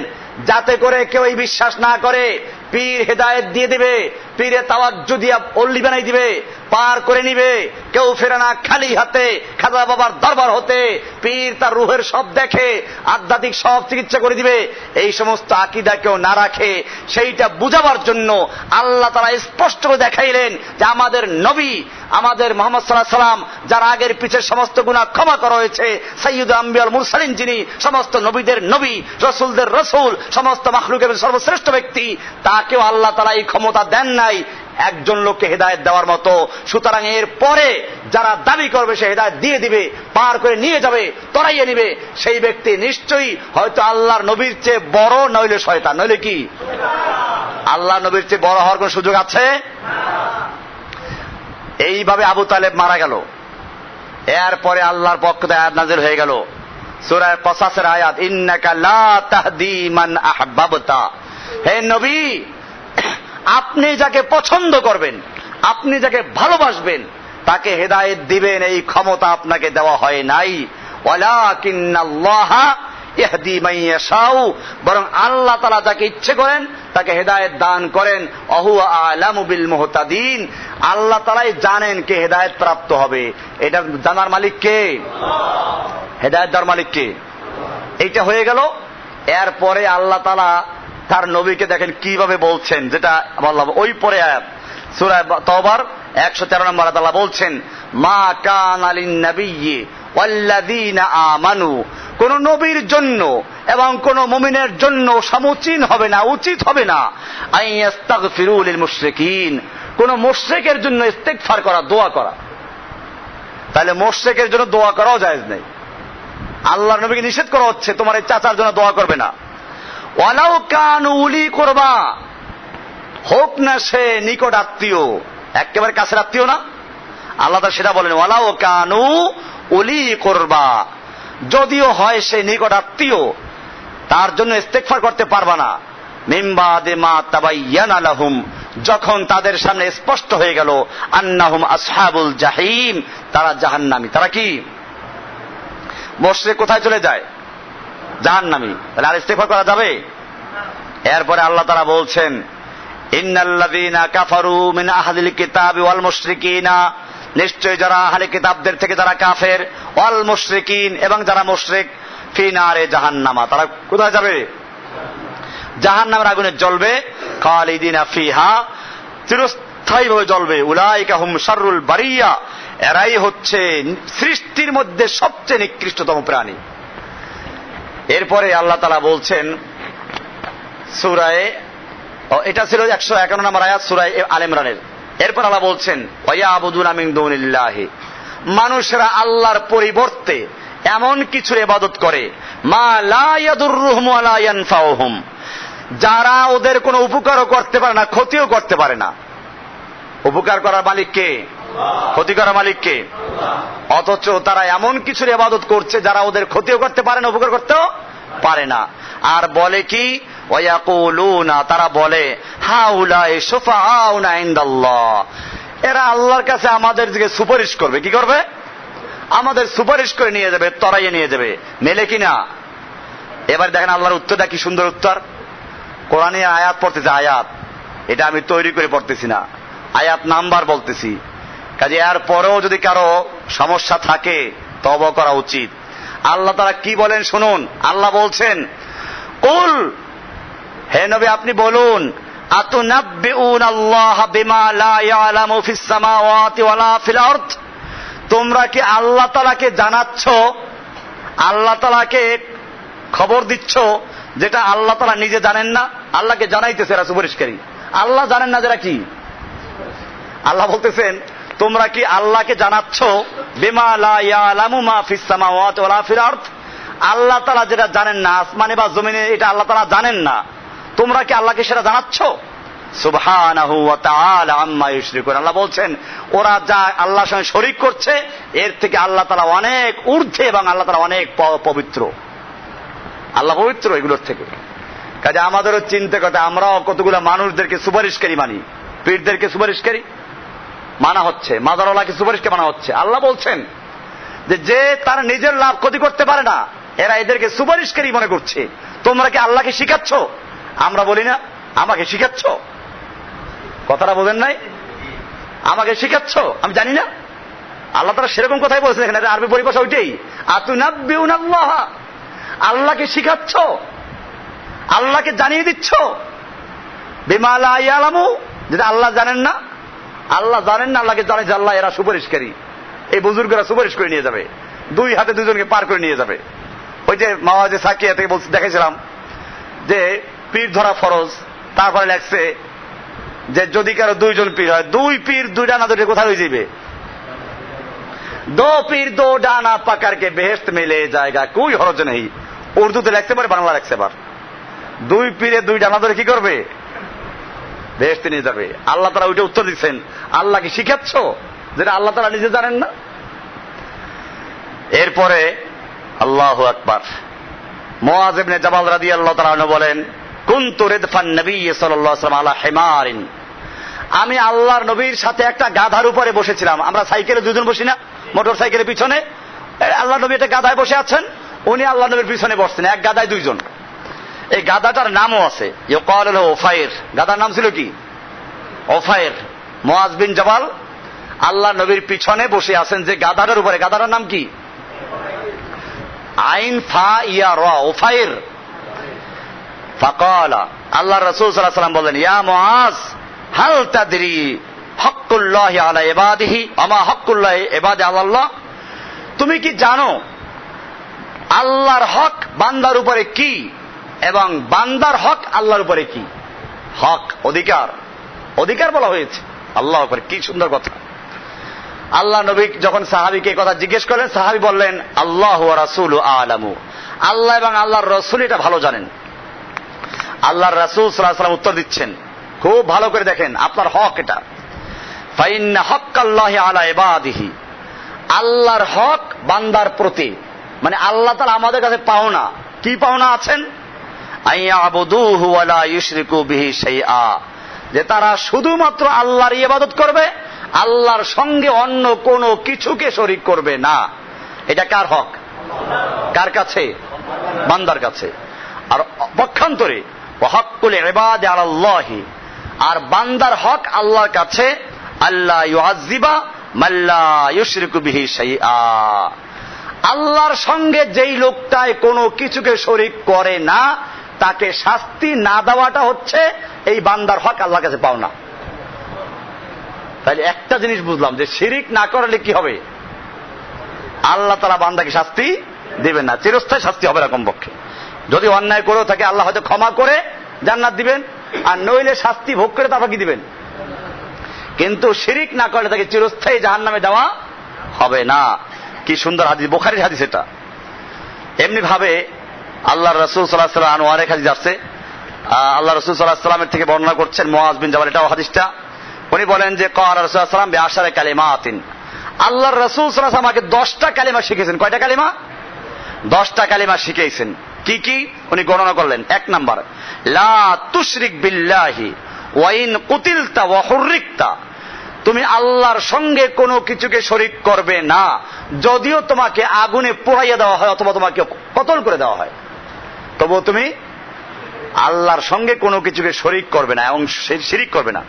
যাতে করে কেউ এই বিশ্বাস না করে পীর হেদায়েত দিয়ে দিবে, পীরে তাওয়াজ্জু দিয়া অল্লি বানাই দিবে, পার করে নিবে, কেউ ফেরে না খালি হাতে খাজা বাবার দরবার হতে, পীর তার রুহের সব দেখে, আধ্যাত্মিক সব চিকিৎসা করে দিবে, এই সমস্ত আকীদা কেউ না রাখে, সেইটা বুঝাবার জন্য আল্লাহ তাআলা স্পষ্ট করে দেখাইলেন যে আমাদের নবী, আমাদের মুহাম্মদ সাল্লাল্লাহু আলাইহি সাল্লাম, যার আগের পিছের সমস্ত গুনাহ ক্ষমা করা হয়েছে, সাইয়্যিদুল আম্বিয়া ওয়াল মুরসালিন, যিনি সমস্ত নবীদের নবী, রাসূলদের রাসূল, সমস্ত মাখলুকের সর্বশ্রেষ্ঠ ব্যক্তি, তাকেও আল্লাহ তাআলা এই ক্ষমতা দেন নাই একজন লোককে হেদায়েত দেওয়ার মতো। সুতরাং এর পরে যারা দাবি করবে সে হেদায়েত দিয়ে দিবে, পার করে নিয়ে যাবে, তরাইয়ে নিবে, সেই ব্যক্তি নিশ্চয়ই হয়তো আল্লাহর নবীর চেয়ে বড়, নইলে শয়তান। নইলে কি আল্লাহর নবীর চেয়ে বড় হওয়ার কোন সুযোগ আছে? এইভাবে আবু তালেব মারা গেল। এরপরে আল্লাহর পক্ষ থেকে আয়াত নাযিল হয়ে গেল, সূরা কসাসের আয়াত, ইন্নাকা লা তাহদি মান আহবাবতা, হে নবী আপনি যাকে পছন্দ করবেন, আপনি যাকে ভালোবাসবেন তাকে হেদায়েত দিবেন, এই ক্ষমতা আপনাকে দেওয়া হয় নাই। ওয়ালাকিন্নাল্লাহা ইহদি মান ইয়াশাউ, বরং আল্লাহ তাআলা যাকে ইচ্ছে করেন তাকে হেদায়েত দান করেন। ওহুয়া আ'লামু বিল মুহতাদিন, আল্লাহ তাআলাই জানেন কে হেদায়েত প্রাপ্ত হবে। এটা জানার মালিক কে? হেদায়েত দেওয়ার মালিক কে? এইটা হয়ে গেল। এরপরে আল্লাহ তাআলা তার নবীকে দেখেন কিভাবে বলছেন, যেটা বললাম ওই পরে আয়াত, সূরা তাওবার 113 নম্বর আয়াত আল্লাহ বলছেন, মা কানা লিন নাবিয়্যি ওয়াল্লাযীনা আমানু, কোন নবীর জন্য এবং কোন মুমিনের জন্য সমুচীন হবে না, উচিত হবে না, আইয়াস্তাগফিরু লিল মুশরিকিন, কোন মুশরিকের জন্য ইস্তিগফার করা, দোয়া করা। তাহলে মুশরিকের জন্য দোয়া করাও জায়েজ নেই। আল্লাহর নবীকে নিষেধ করা হচ্ছে তোমার এই চাচার জন্য দোয়া করবে না। ওয়ালাউ কানু উলি কুরবা, হোক না সে নিকট আত্মীয়, একেবারে কাছের আত্মীয় না, আল্লাহ তাআলা সেটা বলেন, ওয়ালাউ কানু উলি কুরবা, যদিও হয় সে নিকট আত্মীয়, তার জন্য ইস্তেগফার করতে পারবা না। মিন বাদে মা তাবায়্যানা লাহুম, যখন তাদের সামনে স্পষ্ট হয়ে গেল, আন্নাহুম আসহাবুল জাহিম, তারা জাহান্নামী। তারা কি? মুশরিক কোথায় চলে যায়? জাহান্নামী। তাহলে আর ইস্তেগফার করা যাবে? এরপরে আল্লাহ তাআলা বলছেন, ইন্নাল্লাযীনা কাফারু মিন আহলিল কিতাবি ওয়াল মুশরিকিনা, নিশ্চয় যারা আহলে কিতাবদের থেকে যারা কাফের, ওয়াল মুশরিকিন, এবং যারা মুশরিক, ফি নারে জাহান্নামা, তারা কোথায় যাবে? জাহান্নামের আগুনে জ্বলবে, খালিদিনা ফিহা, চিরস্থায়ীভাবে জ্বলবে। উলাইকা হুম শাররুল বারিয়া, এরাই হচ্ছে সৃষ্টির মধ্যে সবচেয়ে নিকৃষ্টতম প্রাণী। এরপরে আল্লাহ তাআলা বলছেন সূরায়ে, এটা ছিল 151 নম্বর আয়াত সূরা আলে ইমরানের। এরপর আল্লাহ বলছেন ওয়ায়াবুদুনা মিন দুনিল্লাহি, মানুষরা আল্লাহর পরিবর্তে এমন কিছুর ইবাদত করে মা লা ইয়াদুররুহুম ওয়া লা ইয়ানফাউহুম, যারা ওদের কোনো উপকারও করতে পারে না, ক্ষতিও করতে পারে না। উপকার করার মালিক কে? ক্ষতি করার মালিক কে? অথচ তারা এমন কিছুর ইবাদত করছে যারা ওদের ক্ষতিও করতে পারে না, উপকার করতেও পারে না। আর বলে কি? ওয়ায়াকুলুনা, তারা বলে হাউলাই শুফাআউনা ইনদাল্লাহ, এরা আল্লাহর কাছে আমাদের দিকে সুপারিশ করবে। কি করবে? আমাদের সুপারিশ করে নিয়ে যাবে, তরাইয়ে নিয়ে যাবে। মেলে কিনা? এবার দেখেন আল্লাহর উত্তরটা কি সুন্দর উত্তর। কোরআনে আয়াত পড়তেছে, আয়াত, এটা আমি তৈরি করে পড়তেছি না, আয়াত নাম্বার বলতেছি। কাজে এর পরেও যদি কারো সমস্যা থাকে তওবা করা উচিত। আল্লাহ তাআলা কি বলেন শুনুন। আল্লাহ বলছেন কুল, হে নবী আপনি বলুন, আতুনাব্বিউনাল্লাহ বিমা লা ইয়ালামু ফিস সামাওয়াতি ওয়ালা ফিল আরদ, তোমরা কি আল্লাহ তাআলাকে জানাচ্ছ, আল্লাহ তাআলাকে খবর দিচ্ছ যেটা আল্লাহ তাআলা নিজে জানেন না? আল্লাহকে জানাইতেছে এরা সুপারিশকারী, আল্লাহ জানেন না যারা কি? আল্লাহ বলতেছেন তোমরা কি আল্লাহকে জানাচ্ছ বিমা লা ইয়ালামু মা ফিস সামাওয়াতি ওয়ালা ফিল আরদ, আল্লাহ তাআলা যেটা জানেন না আসমানে বা জমিনে, এটা আল্লাহ তাআলা জানেন না, তোমরা কি আল্লাহকে সেটা জানাচ্ছ? সুবহানাহু ওয়া তাআলা আম্মা ইউশরিকুন, আল্লাহ বলছেন ওরা যা আল্লাহর সঙ্গে শরীক করছে এর থেকে আল্লাহ তাআলা অনেক ঊর্ধ্বে এবং আল্লাহ তাআলা অনেক পবিত্র। আল্লাহ পবিত্র এগুলোর থেকে। কাজে আমাদেরও চিন্তা করতে, আমরাও কতগুলো মানুষদেরকে সুপারিশকারী মানি, পীরদেরকে সুপারিশকারী মানা হচ্ছে, মাজারওয়ালাকে সুপারিশকে মানা হচ্ছে। আল্লাহ বলছেন যে তারা নিজের লাভ ক্ষতি করতে পারে না, এরা এদেরকে সুপারিশকারী মনে করছে। তোমরা কি আল্লাহকে শিখাচ্ছ? আমরা বলি না আমাকে শিখাচ্ছ, কথাটা বোঝেন নাই? আমাকে শিখাচ্ছ, আমি জানি না। আল্লাহ তাআলা সেরকম কথাই বলছেন এখানে, আরবি পরিভাষা ওইটাই, আতুনাব্বিউনাল্লাহ, আল্লাহকে শিখাচ্ছ, আল্লাহকে জানিয়ে দিচ্ছ বিমা লা ইয়ালামু, যেটা আল্লাহ জানেন না। আল্লাহ জানেন না, আল্লাহকে জানে যে আল্লাহ এরা সুপারিশকারী, এই বুজুর্গরা সুপারিশ করে নিয়ে যাবে, দুই হাতে দুজনকে পার করে নিয়ে যাবে। ওই যে মাওয়াজে সাকিয়া থেকে দেখেছিলাম যে পীর ধরা ফরজ, তারপরে লেখছে যে যদি কারো দুইজন পীর হয়, দুই পীর দুই ডানা ধরে কোথায় হয়ে যাবে? দো পীর দো ডানা পাকারকে বেহেশত মিলে জায়গা কোই হরজ নেই। উর্দুতে লেখতে পারে, বাংলা লেখতে পারে। দুই পীরে দুই ডানা ধরে কি করবে? বেহেশতে নিয়ে যাবে। আল্লাহ তাআলা ওইটা উত্তর দিচ্ছেন, আল্লাহ কি শিখাচ্ছ যেটা আল্লাহ তাআলা নিজে জানেন না? এরপরে আল্লাহু আকবার, মুআয ইবনে জাবাল রাদিয়াল্লাহু তাআলা আনহু বলেন কুনতু রিদফান নবী সাল্লাল্লাহু আলাইহি ওয়াসাল্লাম আলা হিমারিন, আমি আল্লাহর নবীর সাথে একটা গাধার উপরে বসেছিলাম। আমরা সাইকেলে দুজন বসি না, মোটর সাইকেলের পিছনে, আল্লাহ নবী একটা গাধায় বসে আছেন, উনি আল্লাহ নবীর পিছনে বসছেন, এক গাধায় দুইজন। এই গাধাটার নামও আছে, ইউকাল লাহু ওফায়ের, গাধার নাম ছিল কি? ওফায়ের। মুআয বিন জাবাল আল্লাহ নবীর পিছনে বসে আছেন যে গাধাটার উপরে, গাধাটার নাম কি? আইন ফা ইয়া রা, ওফায়ের। ফাকালা, আল্লাহ রাসূল সাল্লাল্লাহু আলাইহি ওয়াসাল্লাম বলেন ইয়া মুআয হাল তাদরি হক্কুল্লাহি আলা ইবাদিহি আমা হক্কুল্লাহি ইবাদি আল্লাহ, তুমি কি জানো আল্লাহর হক বান্দার উপরে কি এবং বান্দার হক আল্লাহর উপরে কি? হক অধিকার, অধিকার বলা হয়েছে আল্লাহর উপরে। কি সুন্দর কথা। আল্লাহ নবী যখন সাহাবীকে কথা জিজ্ঞেস করলেন, সাহাবী বললেন আল্লাহু ওয়া রাসূলু আ'লামু, আল্লাহ এবং আল্লাহর রাসূল এটা ভালো জানেন। আল্লাহর রাসূল সাল্লাল্লাহু আলাইহি ওয়াসাল্লাম উত্তর দিচ্ছেন, খুব ভালো করে দেখেন, আপনার হক এটা। ফাইন্না হক্কাল্লাহি আলা ইবাদিহি, আল্লাহর হক বান্দার প্রতি, মানে আল্লাহ তাআলা আমাদের কাছে পাওনা, কি পাওনা আছেন? আইয়াবুদুহু ওয়া লা ইউশরিকু বিহি শাইআ, যে তারা শুধুমাত্র আল্লাহর ইবাদত করবে, আল্লাহর সঙ্গে অন্য কোনো কিছুকে শরীক করবে না। এটা কার হক? কার কাছে? বান্দার কাছে। আর পক্ষান্তরে হক্কুল ইবাদি আলাল্লাহি, আর বান্দার হক আল্লাহর কাছে আল্লাহ ইউআযযিবা মাল্লা ইউশরিকু বিহি শাইআ, আল্লাহর সঙ্গে যেই লোকটায় কোনো কিছুকে শরীক করে না তাকে শাস্তি না দেওয়াটা হচ্ছে এই বান্দার হক আল্লাহর কাছে পাওনা। তাহলে একটা জিনিস বুঝলাম যে শিরিক না করলে কি হবে, আল্লাহ তাআলা বান্দাকে শাস্তি দিবেন না, চিরস্থায়ী শাস্তি হবে এরকম পক্ষে। যদি অন্যায় করেও থাকে আল্লাহ হয়তো ক্ষমা করে জান্নাত দিবেন, আর নইলে শাস্তি ভোগ করে তারপর কি দিবেন। কিন্তু শিরিক না করলে তাকে চিরস্থায়ী জাহান্নামে দেওয়া হবে না। কি সুন্দর হাদিস, বুখারীর হাদিস এটা। এমনি ভাবে আল্লাহর রাসূল সাল্লাল্লাহু আলাইহি ওয়াসাল্লাম আরেক হাদিস আছে, আল্লাহ রাসূল সাল্লাল্লাহু আলাইহি ওয়াসাল্লামের থেকে বর্ণনা করছেন মুআয বিন জাবাল, এটাও হাদিসটা। উনি বলেন যে ক্বালা রাসূলুল্লাহ সাল্লাল্লাহু আলাইহি ওয়াসাল্লাম বিআশারি কালিমাতিন, আল্লাহর রাসূল সাল্লাল্লাহু আলাইহি ওয়াসাল্লাম আমাকে 10টা কালিমা শিখিয়েছেন। কয়টা কালিমা? 10টা কালিমা শিখিয়েছেন। কি কি উনি গণনা করলেন? 1 নাম্বার, লা তুশরিক বিল্লাহি ওয়া ইন কুতিলতা ওয়া হুররিকতা, তুমি আল্লাহর সঙ্গে কোনো কিছুকে শরীক করবে না, যদিও তোমাকে আগুনে পোড়াইয়া দেওয়া হয় অথবা তোমাকে কতল করে দেওয়া হয়, তবুও তুমি আল্লাহর সঙ্গে কোনো কিছুকে শরীক করবে না এবং শিরিক করবে না।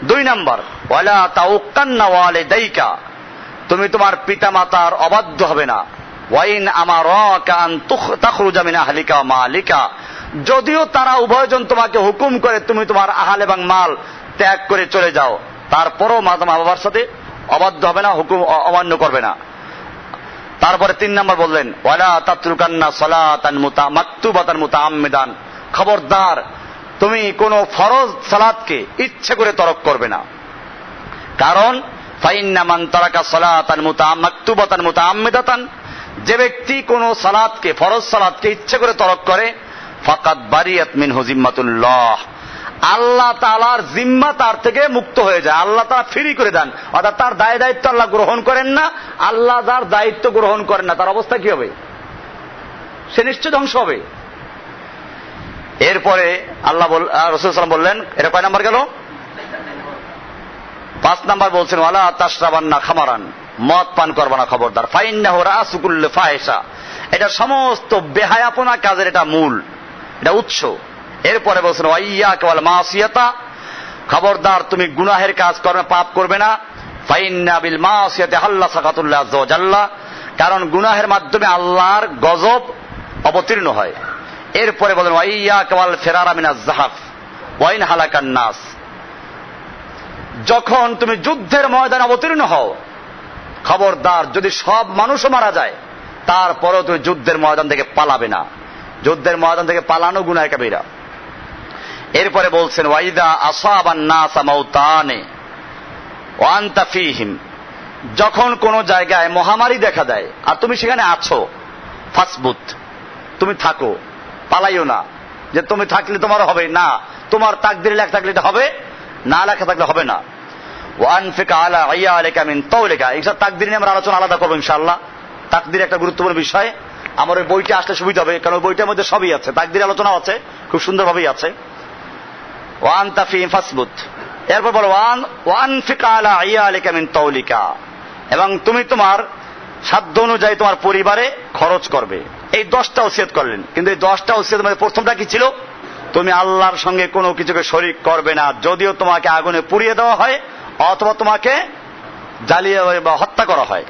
2 নাম্বার, ওয়ালা তাউক্কান্না ওয়ালিদাইকা, তুমি তোমার পিতা মাতার অবাধ্য হবে না। ওয়াইন আমারাকা আন তাখরুজা মিন আহলিকা ওয়া মালিকা, যদিও তারা উভয়জন তোমাকে হুকুম করে তুমি তোমার আহাল এবং মাল ত্যাগ করে চলে যাও, তারপরও মা বাবার সাথে অবাধ্য হবে না, হুকুম অমান্য করবে না। তারপরে 3 নাম্বার বললেন, ওয়ালা তাতরুকান্না সালাতান মাকতুবাতান মুতাআম্মিদান, খবরদার তুমি কোন ফরজ সালাতকে ইচ্ছে করে তরক করবে না। কারণ ফাইন্না মান তারাকা সালাতান মাকতুবাতান মুতাআম্মিদাতান, যে ব্যক্তি কোন সালাতকে, ফরজ সালাতকে ইচ্ছে করে তরক করে, ফাকাদ বারিয়াত মিনহু জিম্মাতুল্লাহ, আল্লাহ তাআলার জিম্মা তার থেকে মুক্ত হয়ে যায়, আল্লাহ তাআলা ফ্রি করে দেন। অর্থাৎ তার দায় দায়িত্ব আল্লাহ গ্রহণ করেন না, আল্লাহ যার দায়িত্ব গ্রহণ করেন না, তার অবস্থা কি হবে? সে নিশ্চয় ধ্বংস হবে। এরপরে আল্লাহ রাসূল সাল্লাল্লাহু আলাইহি ওয়াসাল্লাম বললেন, এটা কয় নাম্বার গেল? 5 নাম্বার বলছেন, ওয়ালা তাশরাবান্না খামারান, মদ পান করবা না, খবরদার। ফাইন্নাহু রাসু কুল্লি ফাহিশা, এটা সমস্ত বেহায়াপনা কাজের এটা মূল, এটা উৎস। এরপরে বলছেন, ওয়াইয়াকা ওয়াল মাসিয়াতা, খবরদার তুমি গুনাহের কাজ করবে, পাপ করবে না। ফাইন্না বিল মাসিয়াতি হাল্লা সাকাতুল্লাহ আযজা ওয়া জাল্লা, কারণ গুনাহের মাধ্যমে আল্লাহর গজব অবতীর্ণ হয়। এরপরে বলেন, ওয়াইয়াকা ওয়াল ফিরারা মিনাজ যাহাফ ওয়া ইন হালাকান নাস, যখন তুমি যুদ্ধের ময়দানে অবতীর্ণ হও, খবরদার যদি সব মানুষও মারা যায় তারপরেও তুমি যুদ্ধের ময়দান থেকে পালাবে না, যুদ্ধের ময়দান থেকে পালানো গুনাহ কাবীরা। এরপরে বলছেন, ওয়াইদা আসাবান নাসা মাউতানে ওয়া আনতা ফীহিম, যখন কোন জায়গায় মহামারী দেখা দেয় আর তুমি সেখানে আছো, ফাসবুত, তুমি থাকো, পালাইও না, যে তুমি থাকলে তোমার হবে না, তোমার তাকদীরে লেখা থাকলে এটা হবে, না লেখা থাকলে হবে না। ওয়া আনফিকা আলা আইয়ালিকা মিন তাওলিকা, এইসব তাকদীর নিয়ে আমরা আলোচনা আলাদা করবো ইনশাআল্লাহ। তাকদীর একটা গুরুত্বপূর্ণ বিষয়, আমার ওই বইটা আসলে সুবিধা হবে, কারণ ওই বইটার মধ্যে সবই আছে, তাকদীর আলোচনা আছে, খুব সুন্দরভাবেই আছে। ওয়া আনতা ফীহিম ফাসবুত, এরপর বলো ওয়া আনফিকা আলা আইয়ালিকা মিন তাওলিকা, এবং তুমি তোমার সাধ্য অনুযায়ী তোমার পরিবারে খরচ করবে। এই 10টা ওসিয়ত করলেন, কিন্তু এই 10টা ওসিয়তের মধ্যে প্রথমটা কি ছিল? তুমি আল্লাহর সঙ্গে কোনো কিছুকে শরীক করবে না, যদিও তোমাকে আগুনে পুড়িয়ে দেওয়া হয় অথবা তোমাকে জ্বালিয়ে বা হত্যা করা হয়।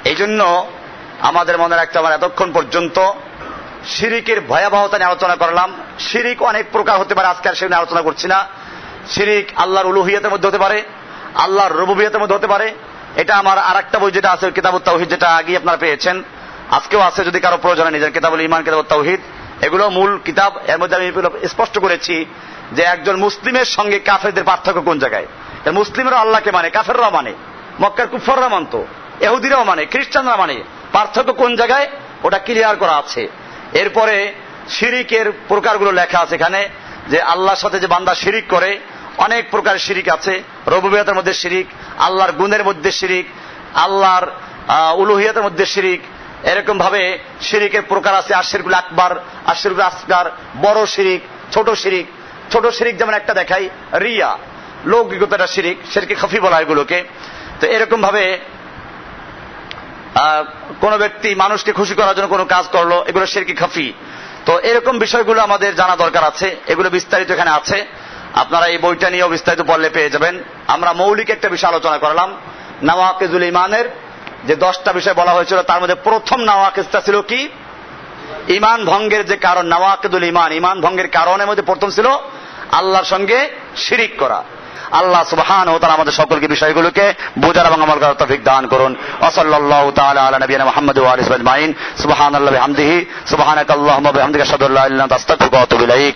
এই জন্য আমাদের মনে রাখতে হবে, এতক্ষণ পর্যন্ত শিরিকের ভয়াবহতা নিয়ে আলোচনা করলাম। শিরিক অনেক প্রকার হতে পারে, আজকে আর সেগুলো আলোচনা করছি না। শিরিক আল্লাহর উলুহিয়াতের মধ্যে হতে পারে, আল্লাহর রুবুবিয়তের মধ্যে হতে পারে। এটা আমার আরেকটা বই যেটা আছে, কিতাবুত তাওহীদ, যেটা আগে আপনারা পেয়েছেন, আজকেও আছে, যদি কারো প্রয়োজন নিজের কিতাবুল ঈমান, কিতাবুত তাওহীদ, এগুলো মূল কিতাব। এর মধ্যে আমি স্পষ্ট করেছি যে একজন মুসলিমের সঙ্গে কাফেরদের পার্থক্য কোন জায়গায়। মুসলিমরা আল্লাহকে মানে, কাফেররাও মানে, মক্কার কুফাররা মানত, ইহুদিরাও মানে, খ্রিস্টানরা মানে, পার্থক্য কোন জায়গায় ওটা ক্লিয়ার করা আছে। এরপরে শিরিকের প্রকারগুলো লেখা আছে এখানে, যে আল্লাহর সাথে যে বান্দা শিরিক করে, অনেক প্রকার শিরিক আছে। রুবুবিয়তের মধ্যে শিরিক, আল্লাহর গুণের মধ্যে শিরিক, আল্লাহর উলুহিয়তের মধ্যে শিরিক, এরকম ভাবে শিরিকের প্রকার আছে। আশিরকুল আকবার, আশিরকুল আসগার, বড় শিরিক, ছোট শিরিক। ছোট শিরিক যেমন একটা দেখাই, রিয়া, লৌকিকতাটা শিরিক, শিরকে খাফি বলা হয় এগুলোকে। তো এরকম ভাবে কোন ব্যক্তি মানুষকে খুশি করার জন্য কোনো কাজ করলো, এগুলো শিরকে খাফি। তো এরকম বিষয়গুলো আমাদের জানা দরকার আছে, এগুলো বিস্তারিত এখানে আছে, আপনারা এই বইটা নিয়েও বিস্তারিত পড়লে পেয়ে যাবেন। আমরা মৌলিক একটা বিষয় আলোচনা করলাম, নাওয়াকিজুল ঈমানের যে 10টা বিষয় বলা হয়েছিল, তার মধ্যে প্রথম নাওয়াকিজটা ছিল কি? ঈমান ভঙ্গের যে কারণ, নাওয়াকিদুল ঈমান, ঈমান ভঙ্গের কারণের মধ্যে প্রথম ছিল আল্লাহর সঙ্গে শিরিক করা। আল্লাহ সুবহানাহু ওয়া তাআলা আমাদের সকলকে বিষয়গুলোকে বোঝার এবং আমল করার তৌফিক দান করুন। ওয়া সাল্লাল্লাহু তাআলা আলা নবিয়িনা মুহাম্মদ ওয়া আলিহি ওয়া সাহবিহি আজমাইন। সুবহানাল্লাহি ওয়া বিহামদিহি, সুবহানাকাল্লাহুম্মা ওয়া বিহামদিকা আশহাদু আল্লা ইলাহা ইল্লা আনতা আস্তাগফিরুকা ওয়া আতুবু ইলাইক।